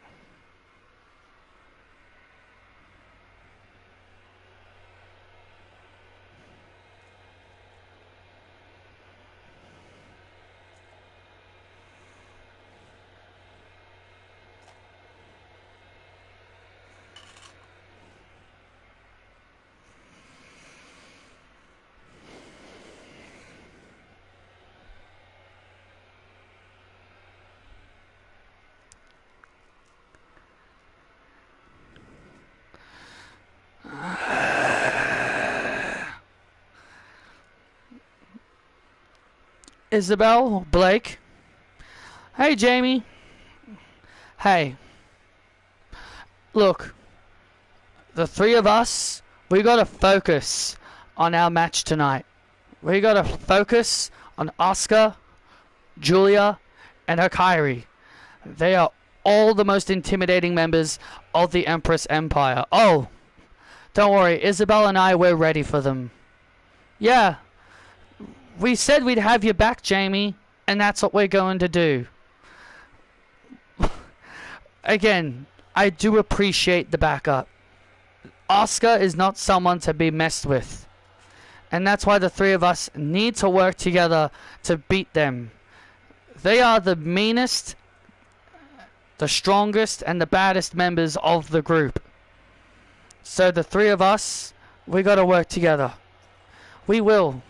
Isabel, Blake. Hey, Jamie. Hey. Look, the three of us, we gotta focus on our match tonight. We gotta focus on Asuka, Julia, and Hikaru. They are all the most intimidating members of the Empress Empire. Oh, don't worry, Isabel and I, we're ready for them. Yeah, we said we'd have you back, Jamie, and that's what we're going to do. Again, I do appreciate the backup. Asuka is not someone to be messed with. And that's why the three of us need to work together to beat them. They are the meanest, the strongest, and the baddest members of the group. So the three of us, we gotta work together. We will.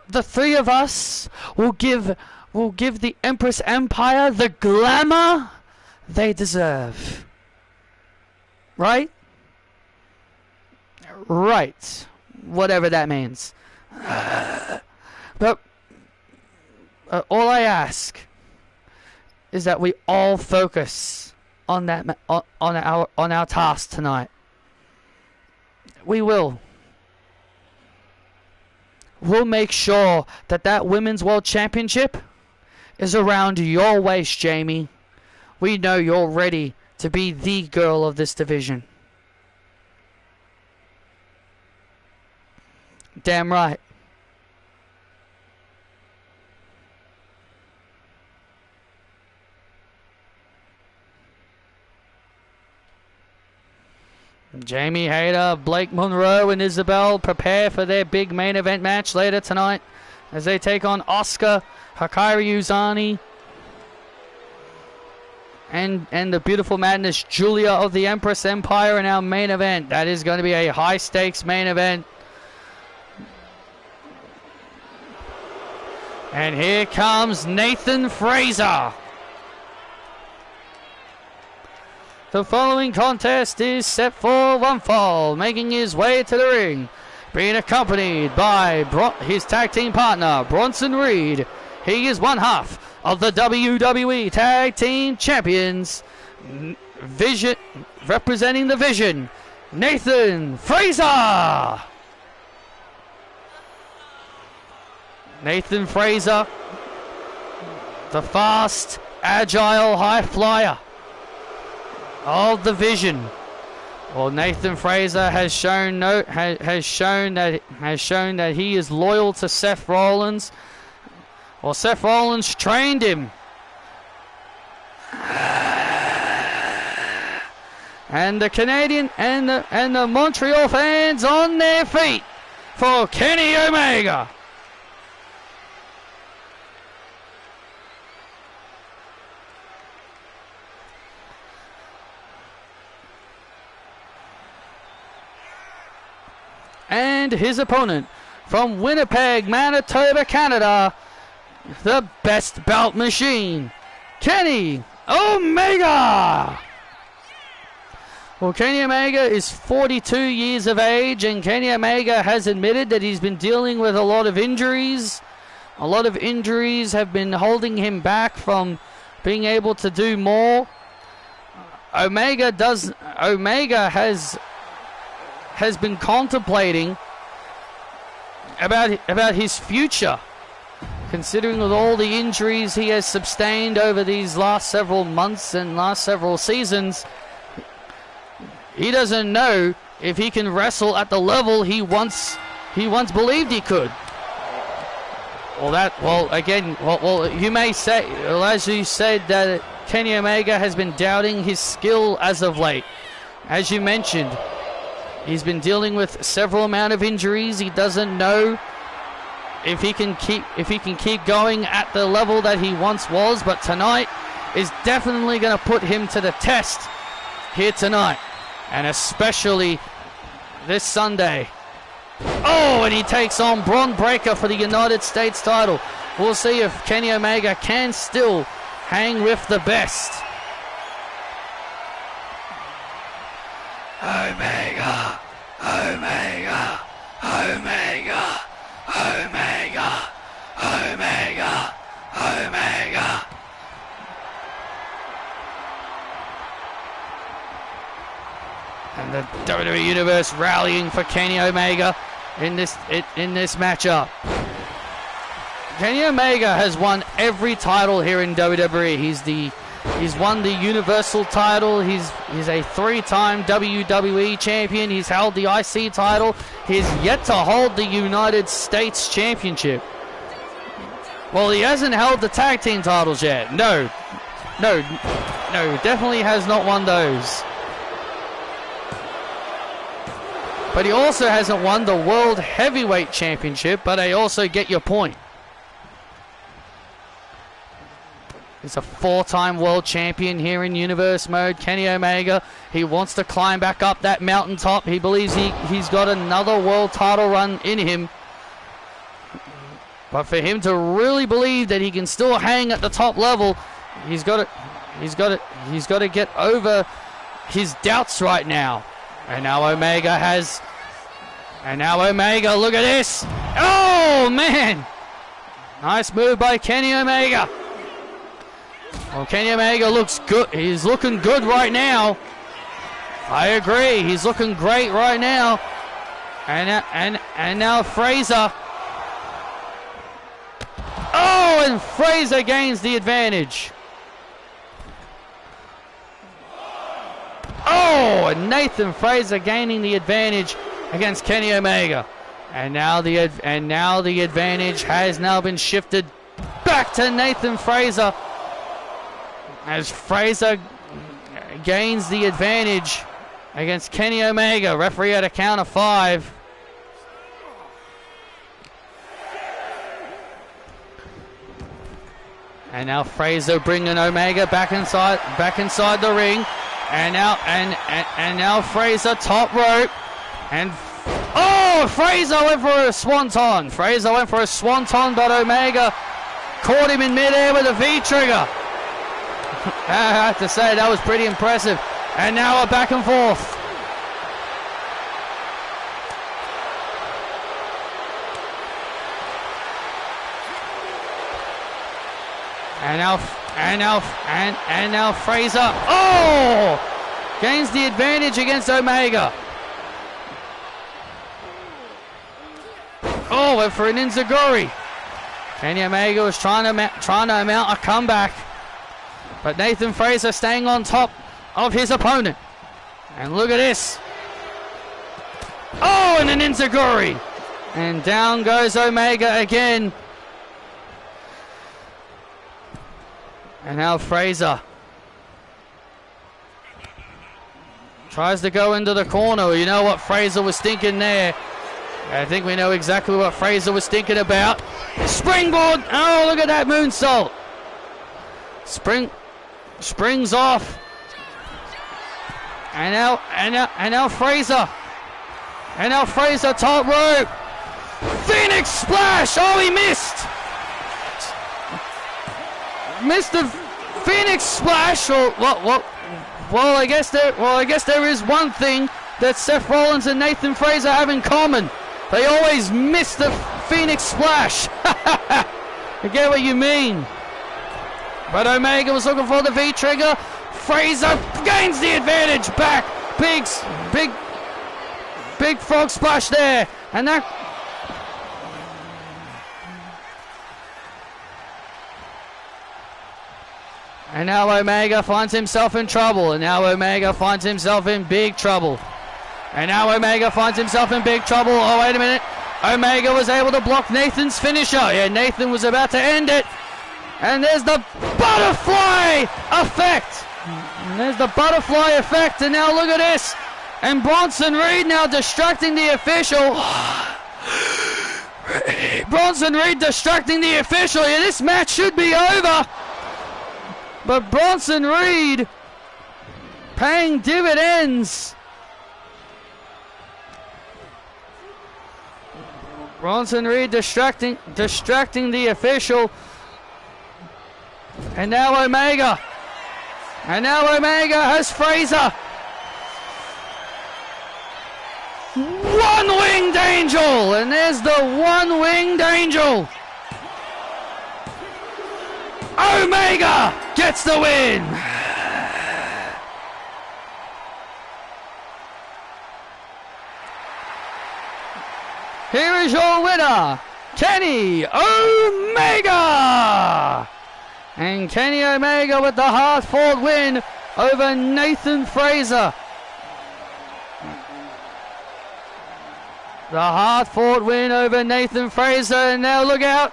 The three of us will give the Empress Empire the glamour they deserve. Right? Right. Whatever that means. But all I ask is that we all focus on that on our task tonight. We will. We'll make sure that Women's World Championship is around your waist, Jamie. We know you're ready to be the girl of this division. Damn right. Jamie Hayter, Blake Monroe, and Isabel prepare for their big main event match later tonight as they take on Asuka, Hikaru Uzani, and the beautiful madness Julia of the Empress Empire in our main event. That is going to be a high stakes main event. And here comes Nathan Fraser. The following contest is set for one fall, making his way to the ring, being accompanied by his tag team partner, Bronson Reed. He is one half of the WWE Tag Team Champions. Vision, representing the Vision, Nathan Fraser. Nathan Fraser, the fast, agile high flyer of the Vision. Well, Nathan Fraser has shown that he is loyal to Seth Rollins. Well, Seth Rollins trained him. And the Canadian and the Montreal fans on their feet for Kenny Omega. And his opponent from Winnipeg, Manitoba, Canada, the best belt machine, Kenny Omega. Well, Kenny Omega is 42 years of age, and Kenny Omega has admitted that he's been dealing with a lot of injuries. A lot of injuries have been holding him back from being able to do more. Omega has been contemplating about his future, considering with all the injuries he has sustained over these last several months and last several seasons. He doesn't know if he can wrestle at the level he once believed he could. You may say, as you said, that Kenny Omega has been doubting his skill as of late. As you mentioned, he's been dealing with several amount of injuries. He doesn't know if he can keep going at the level that he once was, but tonight is definitely going to put him to the test here tonight, and especially this Sunday. Oh, and he takes on Bron Breakker for the United States title. We'll see if Kenny Omega can still hang with the best. Omega, Omega, Omega, Omega, Omega, Omega. And the WWE Universe rallying for Kenny Omega in this matchup. Kenny Omega has won every title here in WWE. He's won the Universal title. He's a 3-time WWE champion. He's held the IC title. He's yet to hold the United States Championship. Well, he hasn't held the tag team titles yet. No, definitely has not won those. But he also hasn't won the World Heavyweight Championship, but I also get your point. He's a 4-time world champion here in Universe mode. Kenny Omega, he wants to climb back up that mountaintop. He believes he's got another world title run in him. But for him to really believe that he can still hang at the top level, he's got to get over his doubts right now. And now Omega, look at this. Oh, man. Nice move by Kenny Omega. Well, Kenny Omega looks good. He's looking good right now. I agree. He's looking great right now. And now Fraser. Oh, and Fraser gains the advantage. Oh, and Nathan Fraser gaining the advantage against Kenny Omega. And now the advantage has now been shifted back to Nathan Fraser, as Fraser gains the advantage against Kenny Omega. Referee at a count of 5. And now Fraser bringing Omega back inside the ring. And now Fraser top rope. And oh, Fraser went for a swanton. But Omega caught him in midair with a V-trigger. I have to say, that was pretty impressive. And now a back and forth. And now Fraser, oh, gains the advantage against Omega. Oh, went for an enziguri. Kenny Omega was trying to mount a comeback, but Nathan Fraser staying on top of his opponent. And look at this. Oh, and an enziguri. And down goes Omega again. And now Fraser tries to go into the corner. You know what Fraser was thinking there. I think we know exactly what Fraser was thinking about. Springboard. Oh, look at that moonsault. Springs off. And now Fraser. And now Fraser top rope. Phoenix splash. Oh, he missed. Missed the Phoenix splash. Well, I guess there is one thing that Seth Rollins and Nathan Fraser have in common. They always miss the Phoenix splash. I get what you mean. But Omega was looking for the V-trigger. Fraser gains the advantage back. Big frog splash there. And that... And now Omega finds himself in trouble. And now Omega finds himself in big trouble. And now Omega finds himself in big trouble. Oh, wait a minute. Omega was able to block Nathan's finisher. Yeah, Nathan was about to end it. And there's the butterfly effect. And now look at this. And Bronson Reed now distracting the official. Yeah, this match should be over. But Bronson Reed paying dividends. Bronson Reed distracting the official. And now Omega. has Fraser. What one-winged angel, and there's the one-winged angel. Omega gets the win. Here is your winner, Kenny Omega. And Kenny Omega with the hard-fought win over Nathan Frazer. The hard-fought win over Nathan Frazer. And now look out.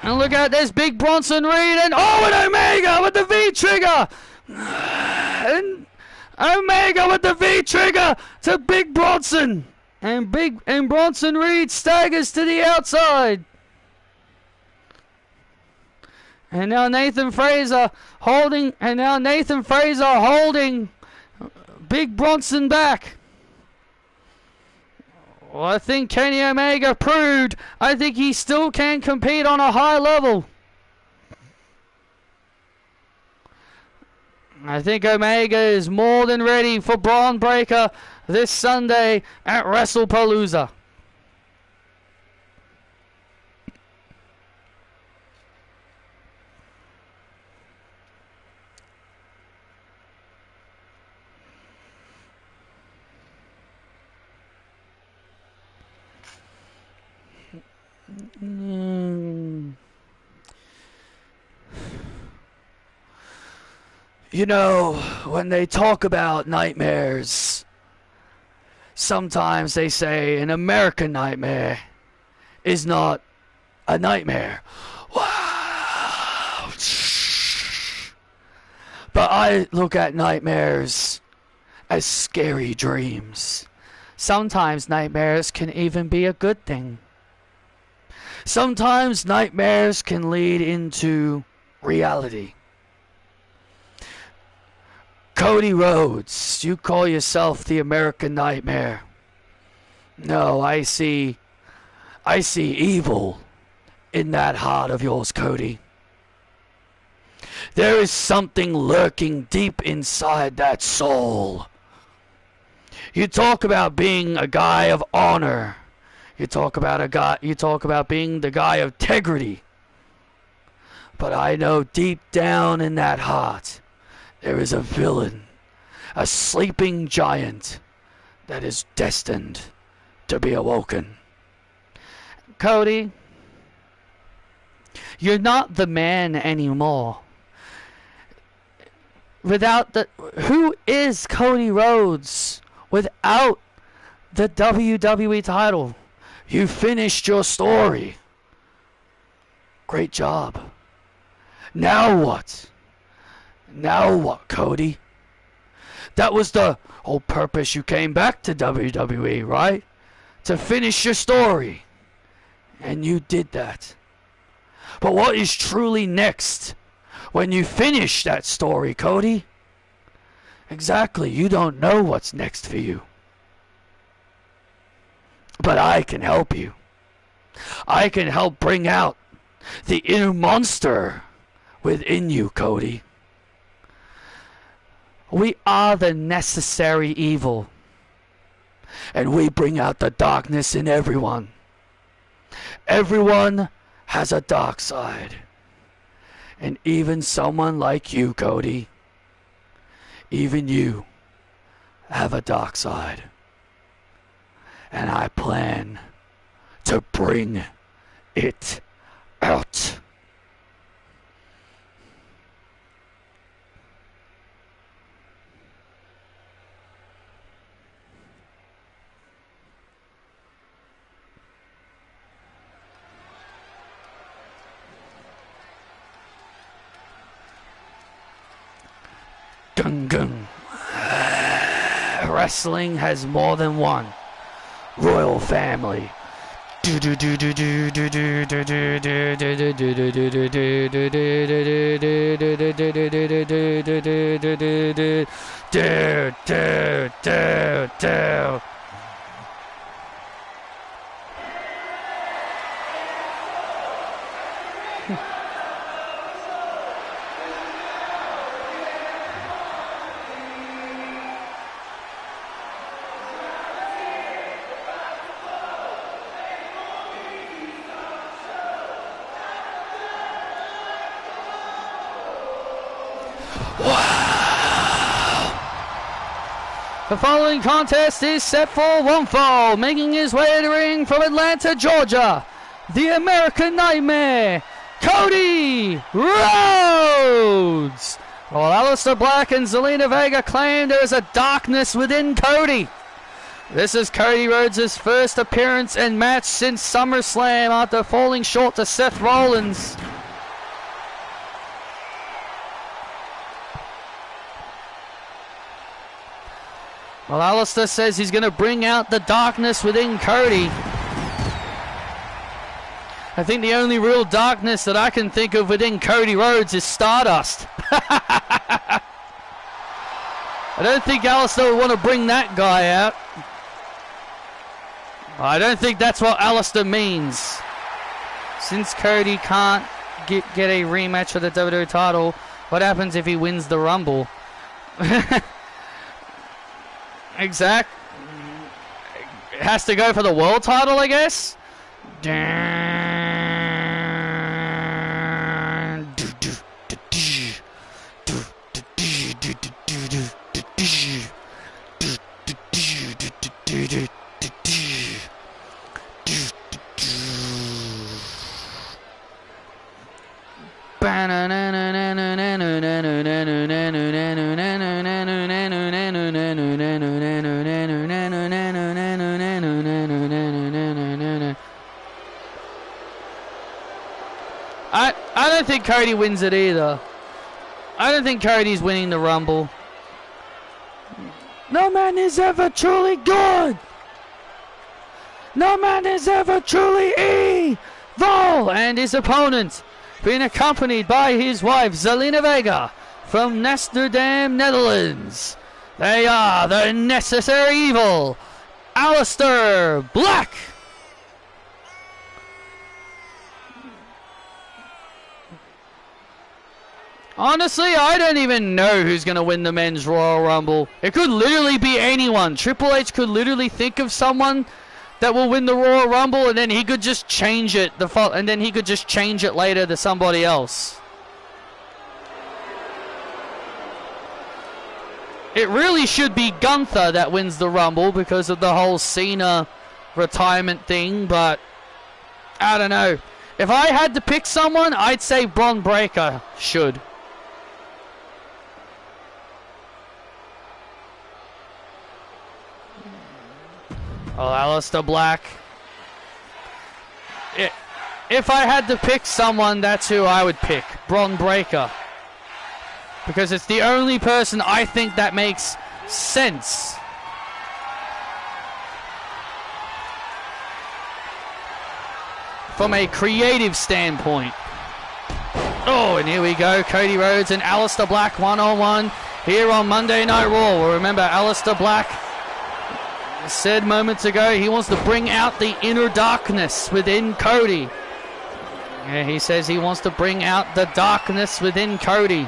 And look out, there's Big Bronson Reed. And Omega with the V-trigger. And Omega with the V-trigger to Big Bronson. And Bronson Reed staggers to the outside. And now Nathan Frazer holding Big Bronson back. Well, I think Kenny Omega proved I think he still can compete on a high level. I think Omega is more than ready for Braun Breaker this Sunday at WrestlePalooza. You know, when they talk about nightmares, sometimes they say an American nightmare is not a nightmare. Wow. But I look at nightmares as scary dreams. Sometimes nightmares can even be a good thing. Sometimes nightmares can lead into reality. Cody Rhodes, you call yourself the American Nightmare. No, I see evil in that heart of yours, Cody. There is something lurking deep inside that soul. You talk about being a guy of honor. You talk about being the guy of integrity. But I know deep down in that heart, there is a villain, a sleeping giant that is destined to be awoken. Cody, you're not the man anymore. Who is Cody Rhodes without the WWE title? You finished your story. Great job. Now what? Now what, Cody? That was the whole purpose you came back to WWE, right? To finish your story. And you did that. But what is truly next when you finish that story, Cody? Exactly, you don't know what's next for you. But I can help you. I can help bring out the inner monster within you, Cody. We are the necessary evil. And we bring out the darkness in everyone. Everyone has a dark side. And even someone like you, Cody. Even you have a dark side. And I plan to bring it out. Gung gung. Wrestling has more than one royal family. The following contest is set for one fall, making his way to the ring from Atlanta, Georgia, the American Nightmare, Cody Rhodes. While Aleister Black and Zelina Vega claim there is a darkness within Cody. This is Cody Rhodes' first appearance and match since SummerSlam after falling short to Seth Rollins. Well, Aleister says he's going to bring out the darkness within Cody. I think the only real darkness that I can think of within Cody Rhodes is Stardust. I don't think Aleister would want to bring that guy out. I don't think that's what Aleister means. Since Cody can't get a rematch for the WWE title, what happens if he wins the Rumble? Exact. It has to go for the world title, I guess. I don't think Cody wins it either. I don't think Cody's winning the Rumble. No man is ever truly good. No man is ever truly evil. And his opponent, being accompanied by his wife, Zelina Vega, from Amsterdam, Netherlands. They are the necessary evil, Aleister Black. Honestly, I don't even know who's going to win the Men's Royal Rumble. It could literally be anyone. Triple H could literally think of someone that will win the Royal Rumble, and then he could just change it. And then he could just change it later to somebody else. It really should be Gunther that wins the Rumble because of the whole Cena retirement thing, but I don't know. If I had to pick someone, I'd say Bron Breakker should. Oh, Aleister Black. If I had to pick someone, that's who I would pick. Bron Breakker. Because it's the only person I think that makes sense. From a creative standpoint. Oh, and here we go. Cody Rhodes and Aleister Black one-on-one here on Monday Night Raw. Well, remember, Aleister Black said moments ago he wants to bring out the inner darkness within Cody. Yeah, he says he wants to bring out the darkness within Cody.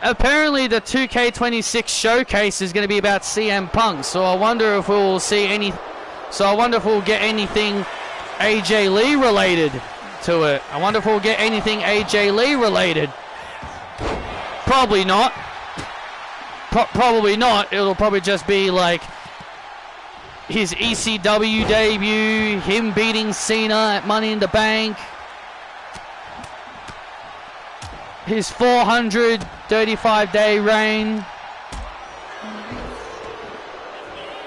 Apparently the 2K26 showcase is going to be about CM Punk, so I wonder if we'll see any. So I wonder if we'll get anything AJ Lee related to it. I wonder if we'll get anything AJ Lee related. Probably not. Probably not. It'll probably just be like his ECW debut, him beating Cena at Money in the Bank, his 435-day reign,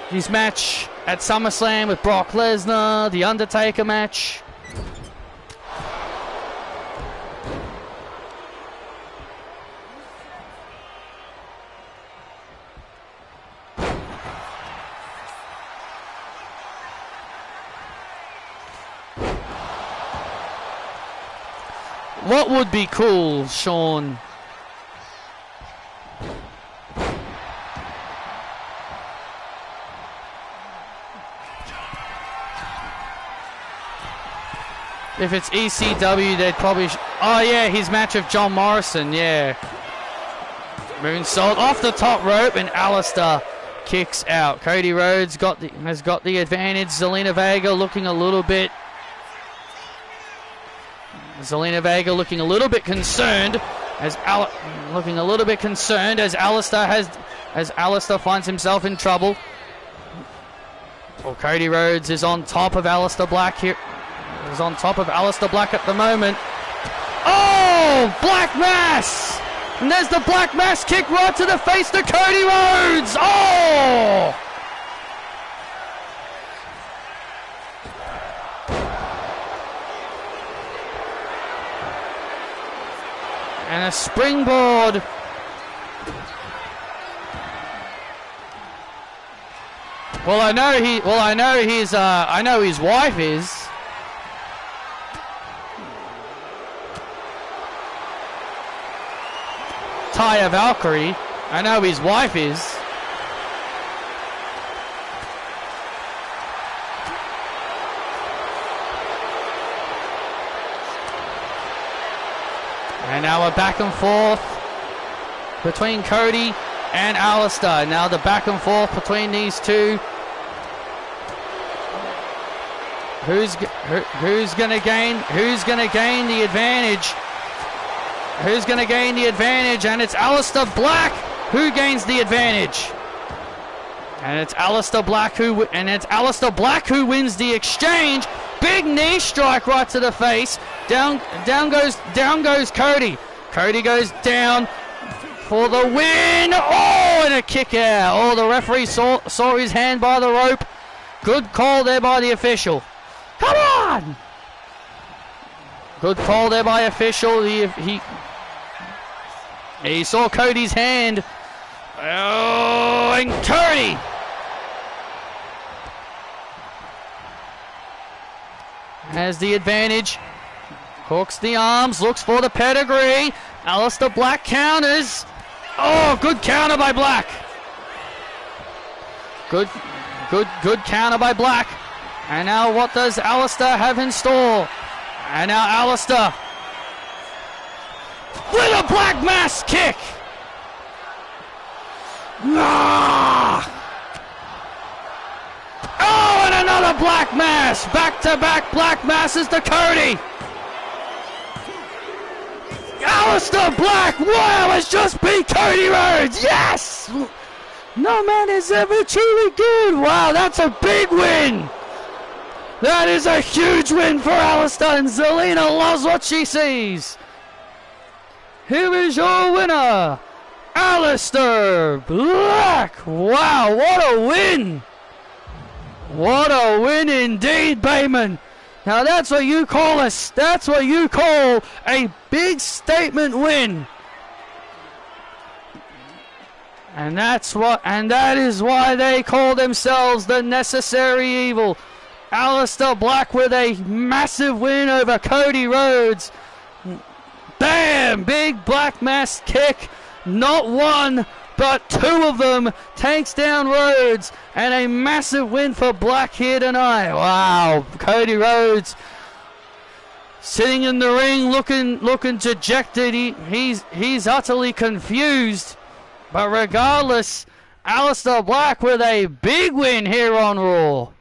his match at SummerSlam with Brock Lesnar, the Undertaker match. What would be cool, Sean? If it's ECW, they'd probably... oh, yeah, his match with John Morrison, yeah. Moonsault off the top rope, and Aleister kicks out. Cody Rhodes has got the advantage. Zelina Vega looking a little bit Zelina Vega looking a little bit concerned as Alistair finds himself in trouble. Well, Cody Rhodes is on top of Alistair Black here. Is on top of Alistair Black at the moment. Oh, Black Mass! And there's the Black Mass kick right to the face to Cody Rhodes. Oh! And a springboard. Well, I know his wife is. Taya Valkyrie. I know his wife is. And now a back and forth between Cody and Alistair. Now the back and forth between these two. Who's gonna gain the advantage? Who's gonna gain the advantage? And it's Alistair Black who gains the advantage. And it's Alistair Black who wins the exchange. Big knee strike right to the face. Down goes Cody. Cody goes down for the win. Oh, and a kick out. Oh, the referee saw his hand by the rope. Good call there by the official. Come on! Good call there by official. He saw Cody's hand. Oh, and Cody has the advantage. Hooks the arms, looks for the pedigree. Alistair Black counters. Oh, good counter by Black. Good counter by Black. And now what does Alistair have in store? And now Alistair with a Black Mass kick. Oh, and another Black Mass. Back-to-back Black Masses to Cody. Alistair Black, wow, has just beat Cody Rhodes. Yes! No man is ever truly good. Wow, that's a big win. That is a huge win for Alistair, and Zelina loves what she sees. Here is your winner, Alistair Black. Wow, what a win. What a win indeed, Bayman. Now that's what you call a big statement win. And that is why they call themselves the Necessary Evil. Alistair Black with a massive win over Cody Rhodes. Bam! Big Black Mass kick. Not one, but two of them takes down Rhodes. And a massive win for Black here tonight. Wow. Cody Rhodes sitting in the ring looking dejected. He's utterly confused. But regardless, Alistair Black with a big win here on Raw.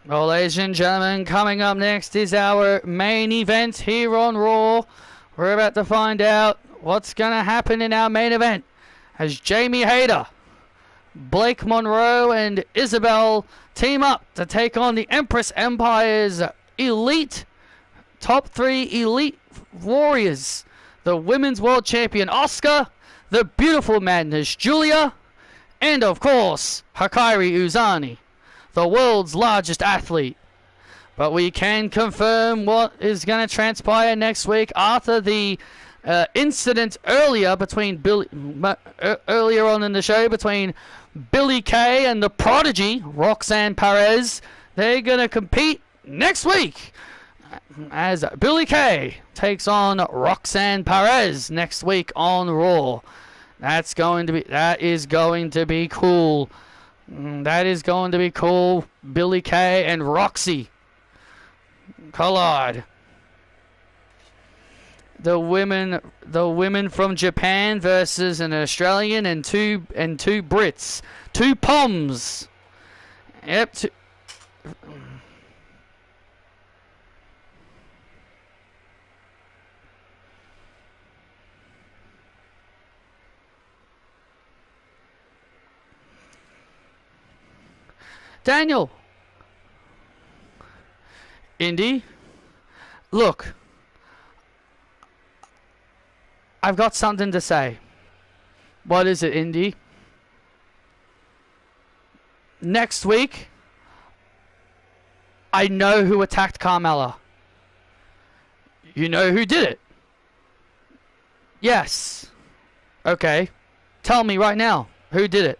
Well, ladies and gentlemen, coming up next is our main event here on Raw. We're about to find out what's going to happen in our main event as Jamie Hayter, Blake Monroe, and Isabel team up to take on the Empress Empire's top three elite warriors. The Women's World Champion Asuka, the Beautiful Madness Julia, and of course, Hikaru Uzani, the world's largest athlete. But we can confirm what is going to transpire next week after the incident earlier on in the show between Billie Kay and the prodigy Roxanne Perez. They're going to compete next week as Billie Kay takes on Roxanne Perez next week on Raw. That is going to be cool. That is going to be cool. Billie Kay and Roxy collide. The women from Japan versus an Australian and two Brits. Two Poms. Yep. Daniel. Indy. Look. I've got something to say. What is it, Indy? Next week, I know who attacked Carmella. You know who did it? Yes. Okay. Tell me right now, who did it?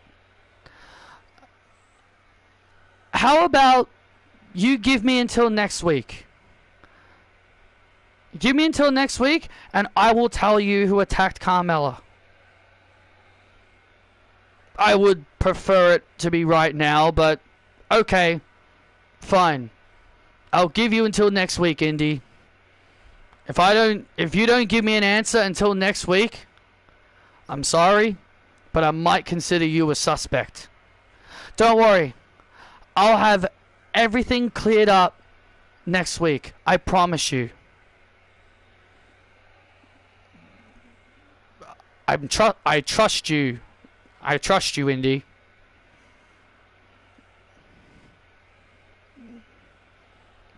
How about you give me until next week? Give me until next week, and I will tell you who attacked Carmella. I would prefer it to be right now, but okay, fine. I'll give you until next week, Indy. If you don't give me an answer until next week, I'm sorry, but I might consider you a suspect. Don't worry. I'll have everything cleared up next week. I promise you. I trust you. I trust you, Indy.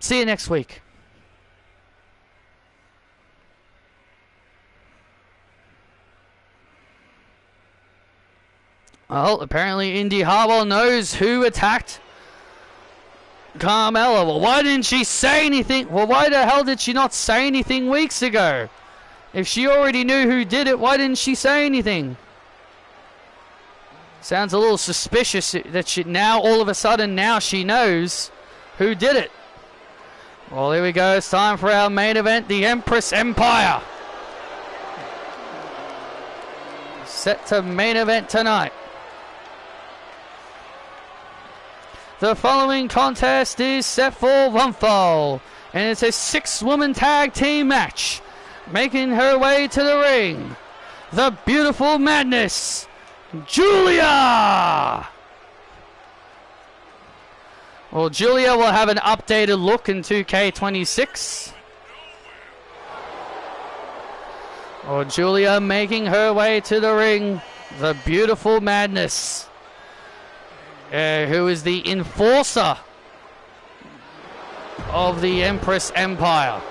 See you next week. Well, apparently Indy Hartwell knows who attacked Carmella. Well, why didn't she say anything? Well, why the hell did she not say anything weeks ago? If she already knew who did it, why didn't she say anything? Sounds a little suspicious that she now, all of a sudden, now she knows who did it. Well, here we go. It's time for our main event, the Empress Empire. Set to main event tonight. The following contest is set for one fall, and it's a 6-woman tag team match. Making her way to the ring, the beautiful Madness, Julia! Well, Julia will have an updated look in 2K26. Well, Julia making her way to the ring, the beautiful Madness, who is the enforcer of the Empress Empire.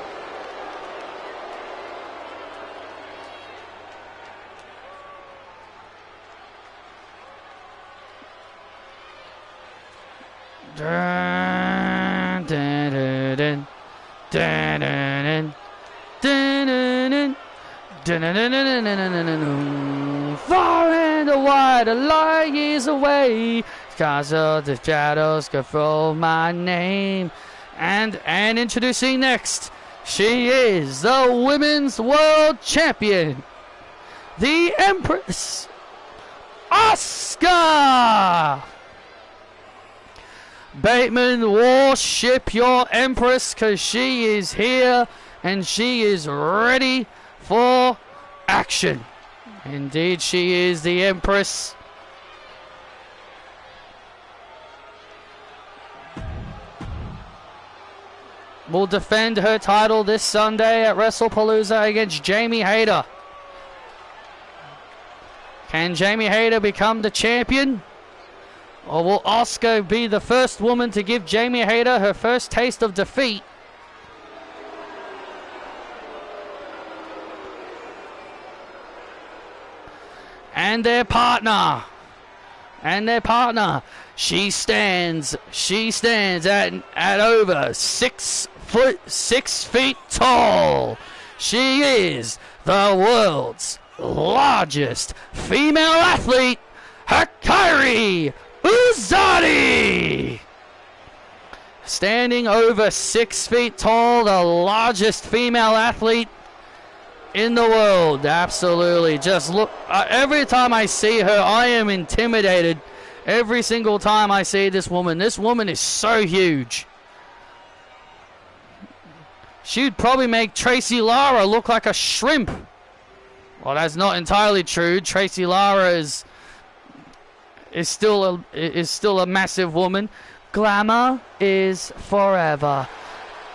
Dun, dun, dun, dun, dun, dun, dun, dun, dun, dun. Far and wide, a light years away, cause of the shadows control my name. And introducing next, she is the Women's World Champion, the Empress, Asuka! Bateman, worship your Empress, because she is here and she is ready for action. Indeed, she is the Empress. Will defend her title this Sunday at WrestlePalooza against Jamie Hayter. Can Jamie Hayter become the champion? Or will Asuka be the first woman to give Jamie Hayter her first taste of defeat? And their partner. She stands at over 6 feet tall. She is the world's largest female athlete, Hikaru Uzari. standing over 6 feet tall, the largest female athlete in the world. Absolutely. Just look, every time I see her, I am intimidated. Every single time I see this woman. This woman is so huge. She'd probably make Tracy Lara look like a shrimp. Well, that's not entirely true. Tracy Lara is still a massive woman. Glamour is forever.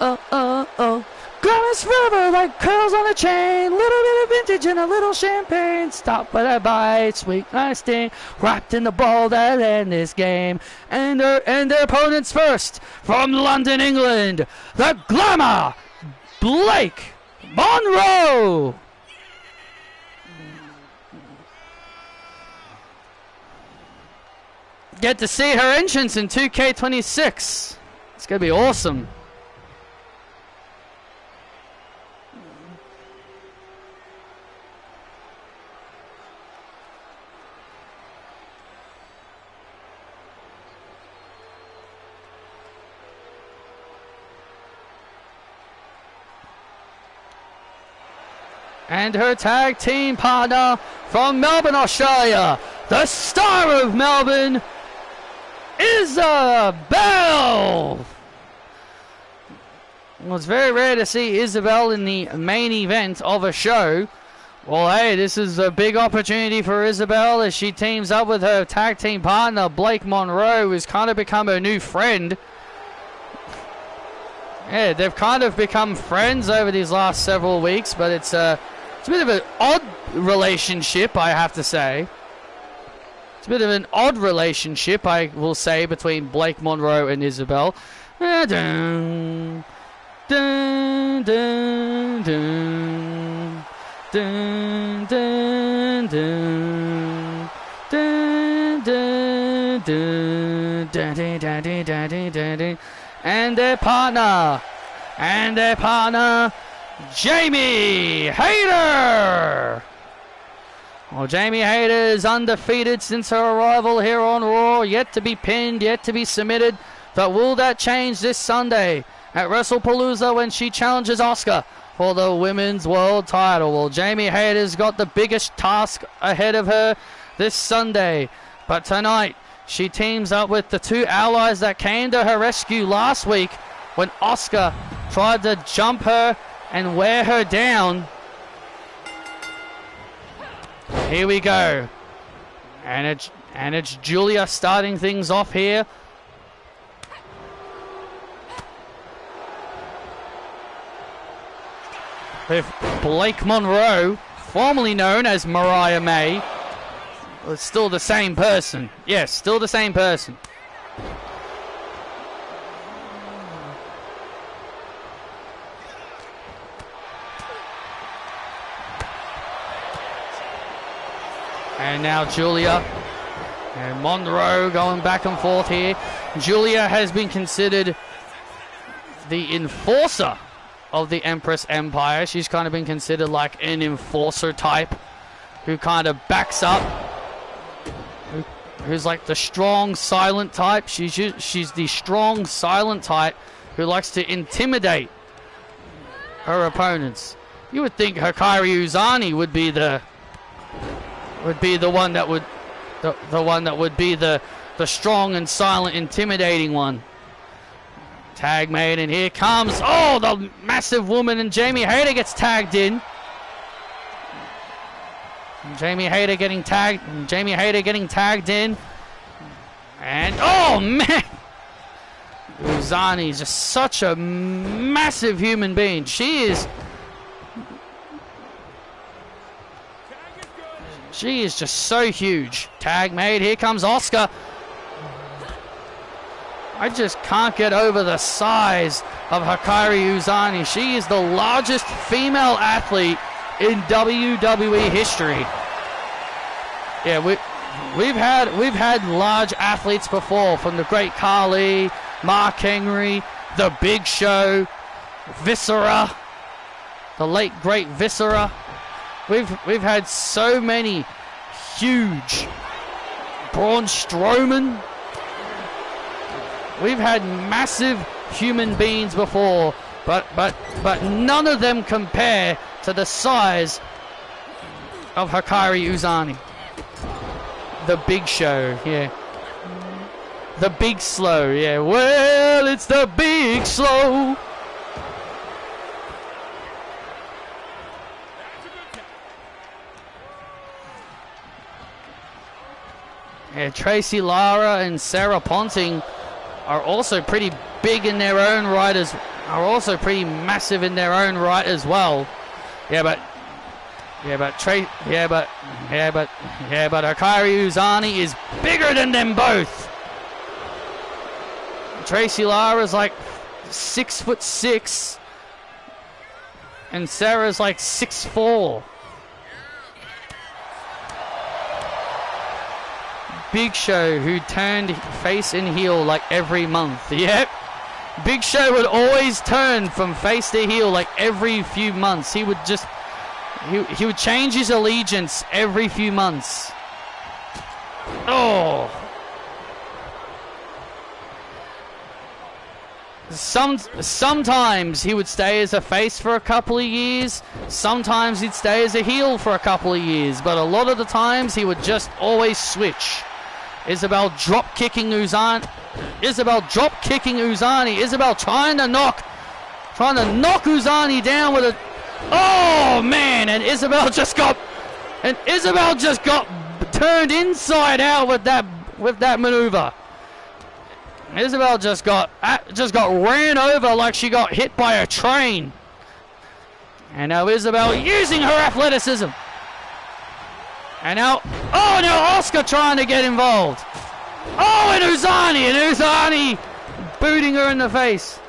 Oh. Glamour's forever, like curls on a chain. Little bit of vintage and a little champagne. Stop with a bite, sweet nice thing. Wrapped in the ball that end this game. And their opponents first, from London, England, the Glamour, Blake Monroe. Get to see her entrance in 2K26. It's going to be awesome. And her tag team partner from Melbourne, Australia, the star of Melbourne, Isabel. Well, it's very rare to see Isabel in the main event of a show. Well, hey, this is a big opportunity for Isabel as she teams up with her tag team partner, Blake Monroe, who's kind of become her new friend. Yeah, they've kind of become friends over these last several weeks, but it's a bit of an odd relationship, I have to say. It's a bit of an odd relationship, I will say, between Blake Monroe and Isabel. Dun, dun, dun, dun, dun, dun, dun, dun, dun, dun, dun, dun, and their partner, Jamie Hayter. Well, Jamie Hayter is undefeated since her arrival here on Raw, yet to be pinned, yet to be submitted. But will that change this Sunday at WrestlePalooza when she challenges Asuka for the Women's World title? Well, Jamie Hayter's got the biggest task ahead of her this Sunday. But tonight, she teams up with the two allies that came to her rescue last week when Asuka tried to jump her and wear her down. Here we go. And it's Julia starting things off here. With Blake Monroe, formerly known as Mariah May. Well, it's still the same person. Yes, still the same person. And now Julia and Monroe going back and forth here. Julia has been considered the enforcer of the Empress Empire. She's kind of been considered like an enforcer type who kind of backs up, who's like the strong, silent type. She's the strong, silent type who likes to intimidate her opponents. You would think Hikaru Uzani would be the one that would be the strong and silent, intimidating one. Tag made, and here comes, oh, the massive woman, and Jamie Hayter gets tagged in. Jamie Hayter getting tagged in. And, oh, man! Uzani is just such a massive human being. She is just so huge. Tag made. Here comes Asuka. I just can't get over the size of Hikaru Uzani. She is the largest female athlete in WWE history. Yeah, we've had large athletes before, from the Great Khali, Mark Henry, The Big Show, Viscera, the late great Viscera. We've had so many huge. Braun Strowman. We've had massive human beings before, but none of them compare to the size of Hikaru Uzani. The Big Show, yeah. The Big Slow, yeah. Well, it's the Big Slow. Yeah, Tracy Lara and Sarah Ponting are also pretty big in their own right, are also pretty massive in their own right as well. But Hikaru Uzani is bigger than them both. Tracy Lara's like 6'6", and Sarah's like 6'4". Big Show, who turned face and heel like every month. Yep. Big Show would always turn from face to heel like every few months. He would just, he would change his allegiance every few months. Oh. Sometimes he would stay as a face for a couple of years. Sometimes he'd stay as a heel for a couple of years. But a lot of the times he would just always switch. Isabel drop kicking Uzani. Isabel trying to knock Uzani down with a. Oh man! And Isabel just got turned inside out with that maneuver. Isabel just got ran over like she got hit by a train. And now Isabel using her athleticism. And now Asuka trying to get involved. Oh, and Uzani booting her in the face.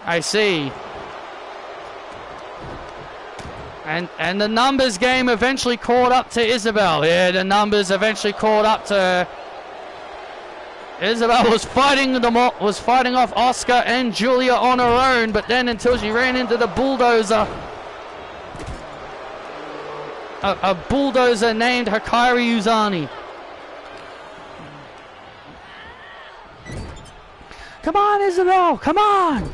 I see. And the numbers game eventually caught up to Isabel. Yeah, the numbers eventually caught up to her. Isabel was fighting off Asuka and Julia on her own, but then until she ran into the bulldozer. A bulldozer named Hikaru Uzani. Come on, Isabel, come on!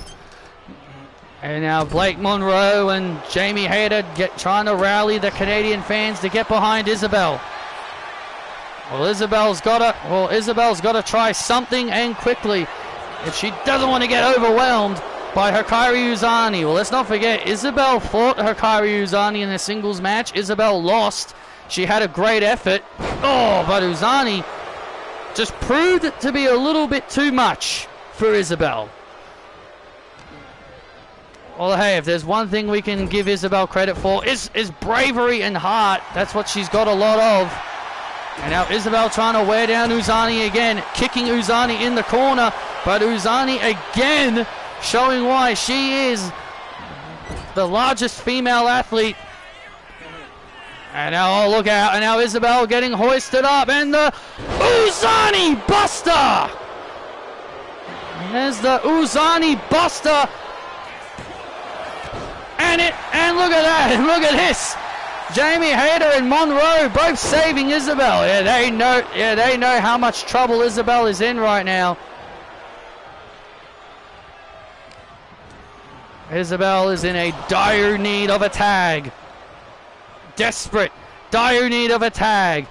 And now Blake Monroe and Jamie Hayter trying to rally the Canadian fans to get behind Isabel. Well, Isabel's got to try something, and quickly, if she doesn't want to get overwhelmed by Hikaru Uzani. Well, let's not forget, Isabel fought Hikaru Uzani in a singles match. Isabel lost. She had a great effort. Oh, but Uzani just proved it to be a little bit too much for Isabel. Well, hey, if there's one thing we can give Isabel credit for, is bravery and heart. That's what she's got a lot of. And now Isabel trying to wear down Uzani again, kicking Uzani in the corner. But Uzani again showing why she is the largest female athlete. And now, oh, look out. And now Isabel getting hoisted up. And the Uzani Buster. There's the Uzani Buster. And look at that, and look at this. Jamie Hayter and Monroe both saving Isabel. Yeah, they know how much trouble Isabel is in right now. Isabel is in a dire need of a tag. Desperate, dire need of a tag.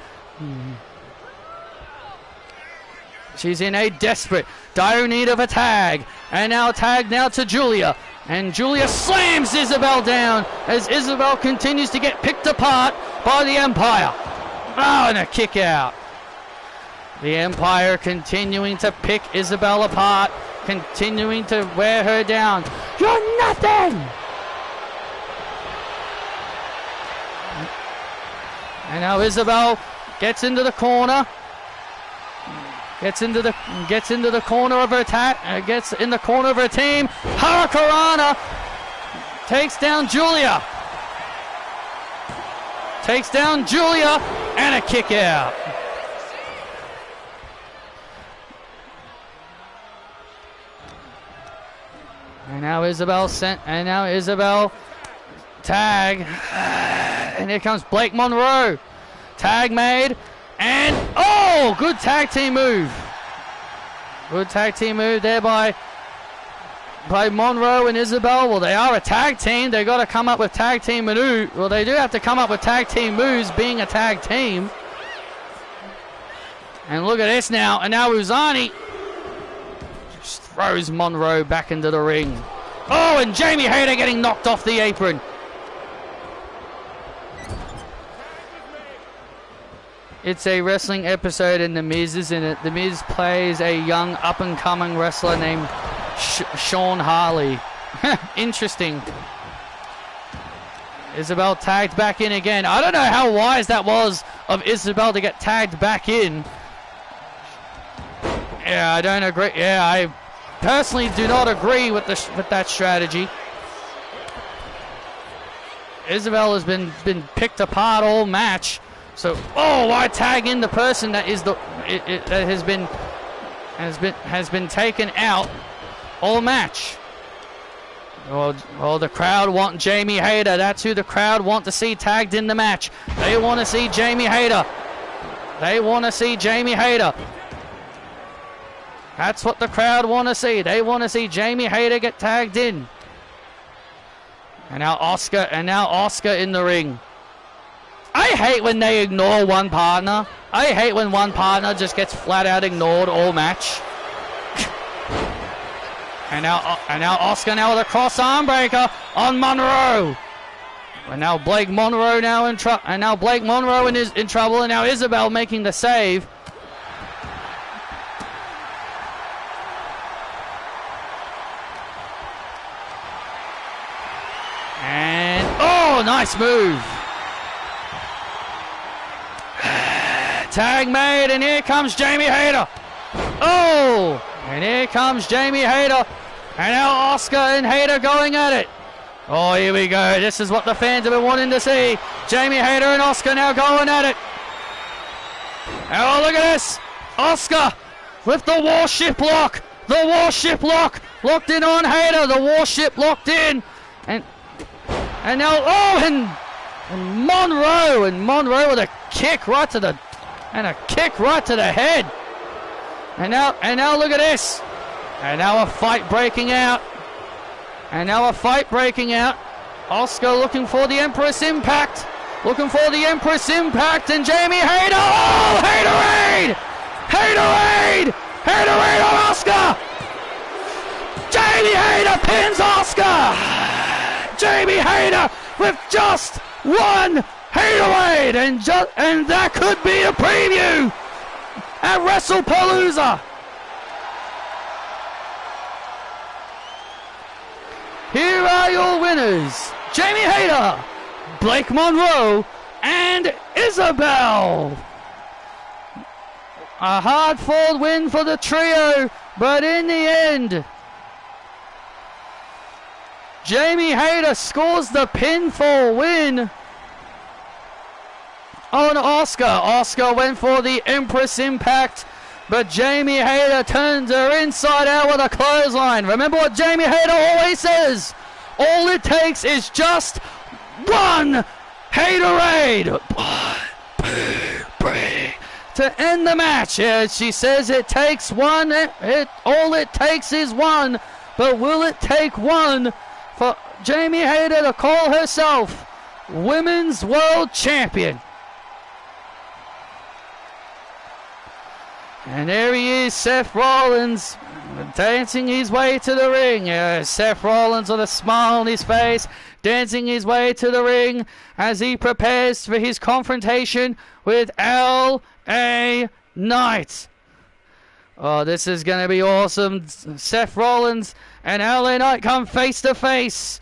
She's in a desperate, dire need of a tag. And now a tag now to Julia. And Julia slams Isabel down as Isabel continues to get picked apart by the Empire. Oh, and a kick out. The Empire continuing to pick Isabel apart, continuing to wear her down. You're nothing! And now Isabel gets into the corner. Gets into the corner of her attack. Gets in the corner of her team. Hurricanrana takes down Julia. And a kick out. And now Isabel tag. And here comes Blake Monroe. Tag made. And, oh, good tag team move. Good tag team move there by Monroe and Isabel. Well, they are a tag team. They got to come up with tag team moves. Well, they do have to come up with tag team moves being a tag team. And look at this now. And now Uzani just throws Monroe back into the ring. Oh, and Jamie Hayter getting knocked off the apron. It's a wrestling episode and The Miz is in it. The Miz plays a young up-and-coming wrestler named Sean Harley. Interesting. Isabel tagged back in again. I don't know how wise that was of Isabel to get tagged back in. Yeah, I don't agree. Yeah, I personally do not agree with that strategy. Isabel has been picked apart all match. So, oh, why tag in the person that is that has been taken out all match? Oh, the crowd want Jamie Hayter. That's who the crowd want to see tagged in the match. They want to see Jamie Hayter. They want to see Jamie Hayter. That's what the crowd want to see. They want to see Jamie Hayter get tagged in. And now Oscar in the ring. I hate when they ignore one partner. I hate when one partner just gets flat out ignored all match. and now Oscar now with a cross arm breaker on Monroe. And now Blake Monroe now in trouble. And now Blake Monroe in trouble. And now Isabel making the save. And oh, nice move. Tag made, and here comes Jamie Hayter. Oh, and here comes Jamie Hayter. And now Oscar and Hayter going at it. Oh, here we go. This is what the fans have been wanting to see. Jamie Hayter and Oscar now going at it. Oh, look at this. Oscar with the warship lock. The warship lock locked in on Hayter. The warship locked in. And now, oh, and Monroe with a kick right to the head. And now look at this. And now a fight breaking out. Oscar looking for the Empress Impact. And Jamie Hayter. Oh, Haterade! Haterade on Oscar. Jamie Hayter pins Oscar. Jamie Hayter with just one Haterade, and that could be a preview at WrestlePalooza. Here are your winners: Jamie Hayter, Blake Monroe, and Isabel. A hard-fought win for the trio, but in the end, Jamie Hayter scores the pinfall win on Oscar. Oscar went for the Empress Impact, but Jamie Hayter turns her inside out with a clothesline. Remember what Jamie Hayter always says: all it takes is just one Haterade. 1, 2, 3 to end the match. Yeah, she says it takes one. All it takes is one. But will it take one for Jamie Hayter to call herself Women's World Champion? And there he is, Seth Rollins, dancing his way to the ring. Seth Rollins with a smile on his face, dancing his way to the ring as he prepares for his confrontation with L.A. Knight. Oh, this is going to be awesome. Seth Rollins and L.A. Knight come face to face.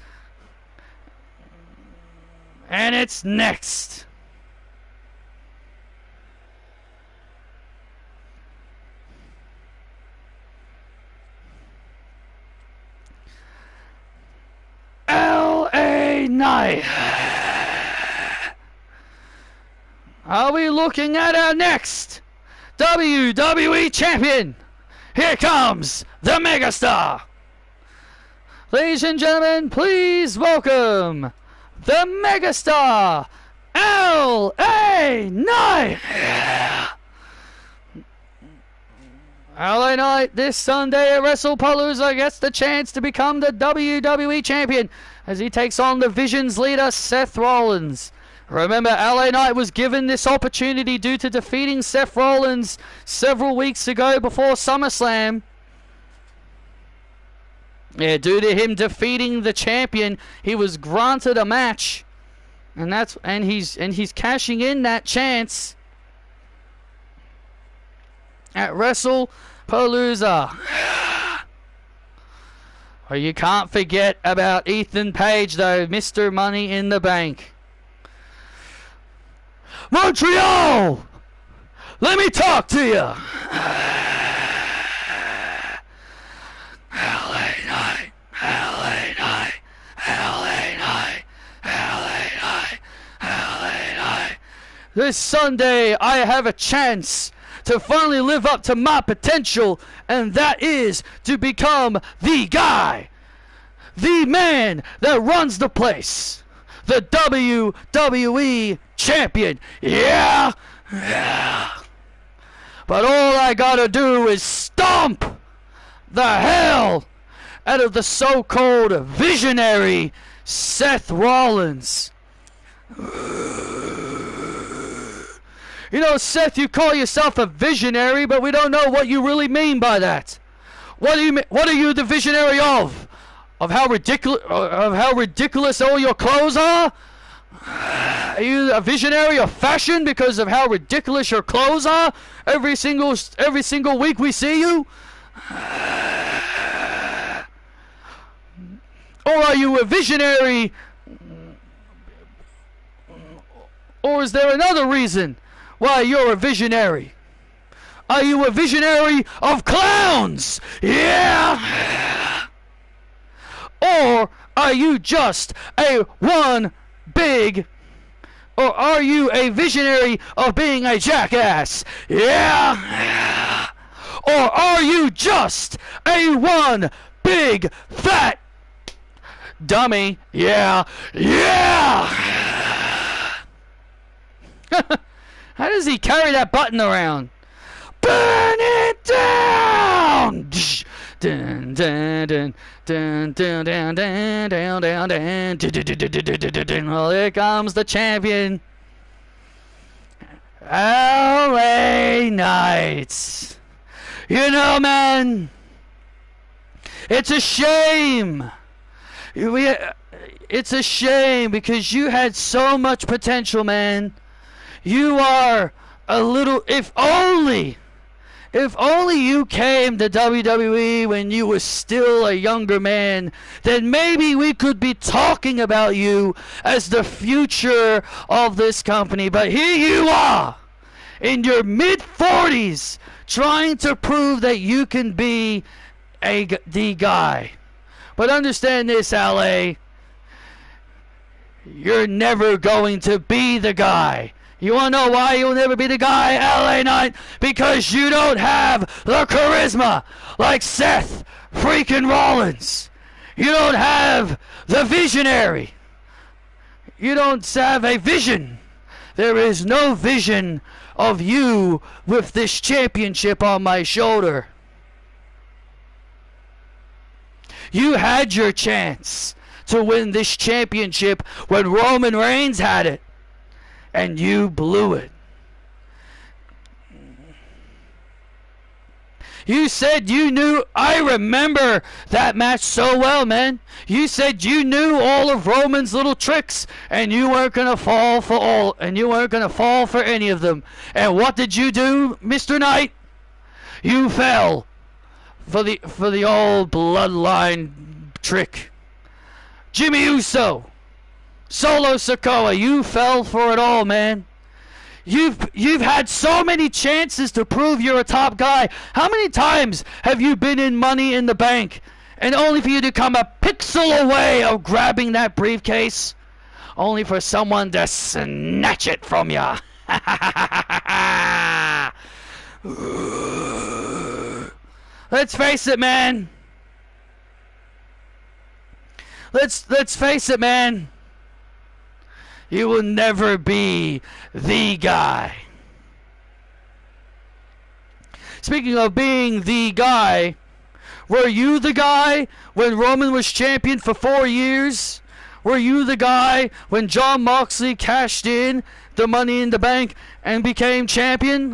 And it's next. L.A. Knight. Are we looking at our next WWE Champion? Here comes the Megastar. Ladies and gentlemen, please welcome the Megastar, L.A. Knight. LA Knight this Sunday at WrestlePalooza gets the chance to become the WWE Champion as he takes on the Vision's leader, Seth Rollins. Remember, LA Knight was given this opportunity due to defeating Seth Rollins several weeks ago before SummerSlam. Yeah, due to him defeating the champion, he was granted a match, and he's cashing in that chance at WrestlePalooza. Well, you can't forget about Ethan Page, though, Mr. Money in the Bank. Montreal! Let me talk to you! LA Knight, LA Knight, LA Knight, LA Knight, LA Knight. This Sunday, I have a chance to finally live up to my potential, and that is to become the guy, the man that runs the place, the WWE Champion. Yeah, yeah. But all I gotta do is stomp the hell out of the so-called visionary Seth Rollins. You know, Seth, you call yourself a visionary, but we don't know what you really mean by that. What do you mean? What are you the visionary of? Of how ridiculous all your clothes are? Are you a visionary of fashion because of how ridiculous your clothes are? Every single week we see you? Or are you a visionary? Or is there another reason why you're a visionary? Are you a visionary of clowns? Yeah! Or are you just a or are you a visionary of being a jackass? Yeah! Or are you just a one big fat dummy? Yeah! Yeah! How does he carry that button around? Burn it down! Dun, dun, dun, dun, dun, dun, dun, dun, dun, dun. Well, here comes the champion. LA Knight. You know, man, it's a shame. It's a shame because you had so much potential, man. You are a little, if only you came to WWE when you were still a younger man, then maybe we could be talking about you as the future of this company. But here you are, in your mid-40s, trying to prove that you can be the guy. But understand this, LA, you're never going to be the guy. You want to know why you'll never be the guy, LA Knight? Because you don't have the charisma like Seth freaking Rollins. You don't have the visionary. You don't have a vision. There is no vision of you with this championship on my shoulder. You had your chance to win this championship when Roman Reigns had it. And you blew it. You said you knew. I remember that match so well, man. You said you knew all of Roman's little tricks, and you weren't gonna fall for all, and you weren't gonna fall for any of them. And what did you do, Mr. Knight? You fell for the old bloodline trick. Jimmy Uso, Solo Sikoa, you fell for it all, man. You've had so many chances to prove you're a top guy. How many times have you been in Money in the Bank and only for you to come a pixel away of grabbing that briefcase, only for someone to snatch it from you? Let's face it, man. Let's face it, man. You will never be the guy. speaking of being the guy, were you the guy when Roman was champion for 4 years? Were you the guy when Jon Moxley cashed in the Money in the Bank and became champion?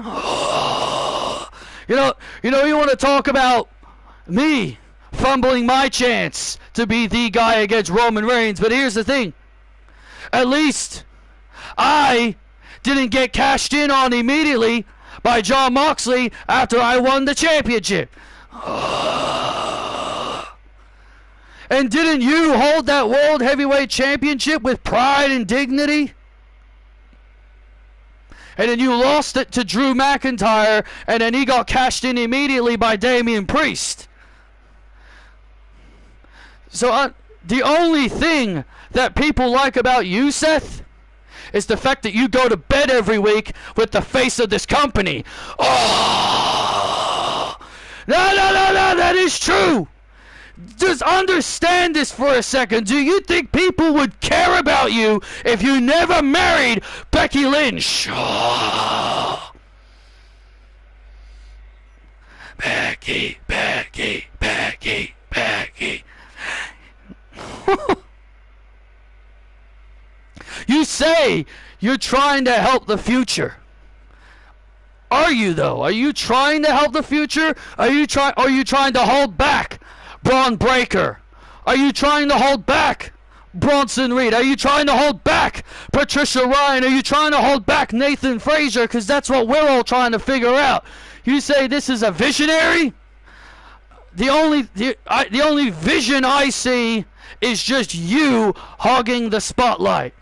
You want to talk about me fumbling my chance to be the guy against Roman Reigns, but here's the thing. At least I didn't get cashed in on immediately by Jon Moxley after I won the championship. And didn't you hold that World Heavyweight Championship with pride and dignity? And then you lost it to Drew McIntyre, and then he got cashed in immediately by Damian Priest. So the only thing that people like about you, Seth, is the fact that you go to bed every week with the face of this company. Oh! No, that is true. Just understand this for a second. Do you think people would care about you if you never married Becky Lynch? Oh. Becky. You say you're trying to help the future. Are you though? Are you trying to help the future? Are you trying to hold back Braun Breaker? Are you trying to hold back Bronson Reed? Are you trying to hold back Patricia Ryan? Are you trying to hold back Nathan Frazier? Because that's what we're all trying to figure out. You say this is a visionary? The only vision I see is just you hogging the spotlight.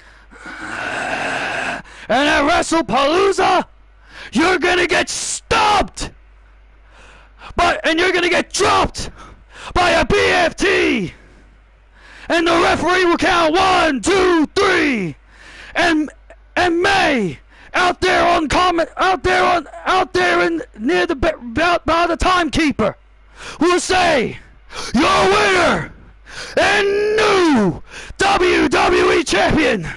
And at WrestlePalooza, you're gonna get stomped, and you're gonna get dropped by a BFT, and the referee will count 1, 2, 3, and May out there near the timekeeper will say, your winner and new WWE champion,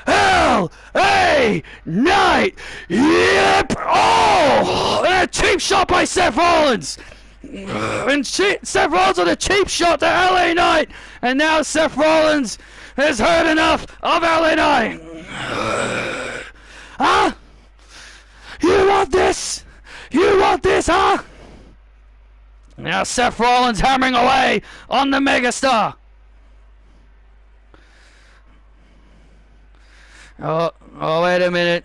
L.A. Knight. Yep. Oh, and a cheap shot by Seth Rollins. And Seth Rollins on a cheap shot to L.A. Knight. And now Seth Rollins has heard enough of L.A. Knight. Huh? You want this? Huh? Now Seth Rollins hammering away on the megastar. Oh, wait a minute.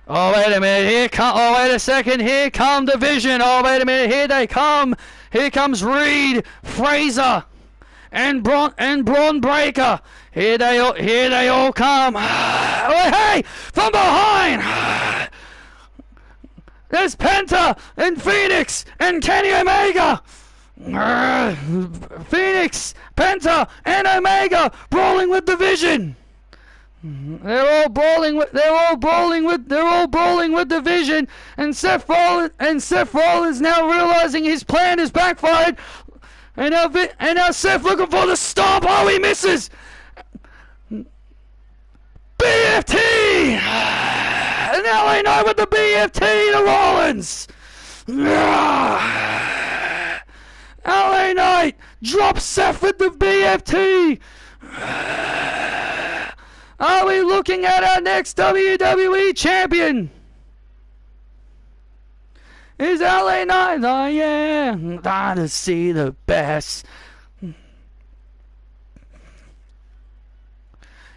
Here come the Vision. Oh, wait a minute. Here they come. Here comes Reed, Fraser, and Braun Breaker. Here they all come. Hey, from behind. There's Penta and Phoenix and Kenny Omega. Phoenix, Penta, and Omega brawling with the Vision. They're all brawling with the Vision, and Seth Rollins now realizing his plan has backfired, and now Seth looking for the stomp. Oh, he misses. BFT, and LA Knight with the BFT to Rollins. LA Knight drops Seth with the BFT. Are we looking at our next WWE champion? Is LA Knight? Oh yeah, to see the best.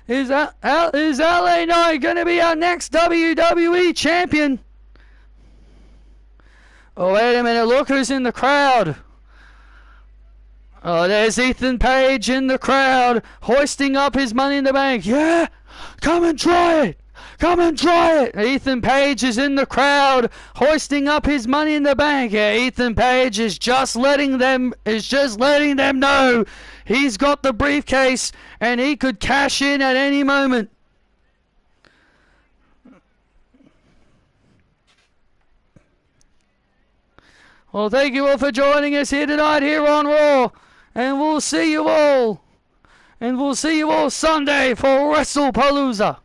Is LA Knight gonna be our next WWE champion? Oh wait a minute! Look who's in the crowd. Oh, there's Ethan Page in the crowd, hoisting up his Money in the Bank. Yeah, come and try it. Ethan Page is in the crowd, hoisting up his Money in the Bank. Yeah, Ethan Page is just letting them know he's got the briefcase and he could cash in at any moment. Well, thank you all for joining us here tonight here on Raw. And we'll see you all Sunday for WrestlePalooza.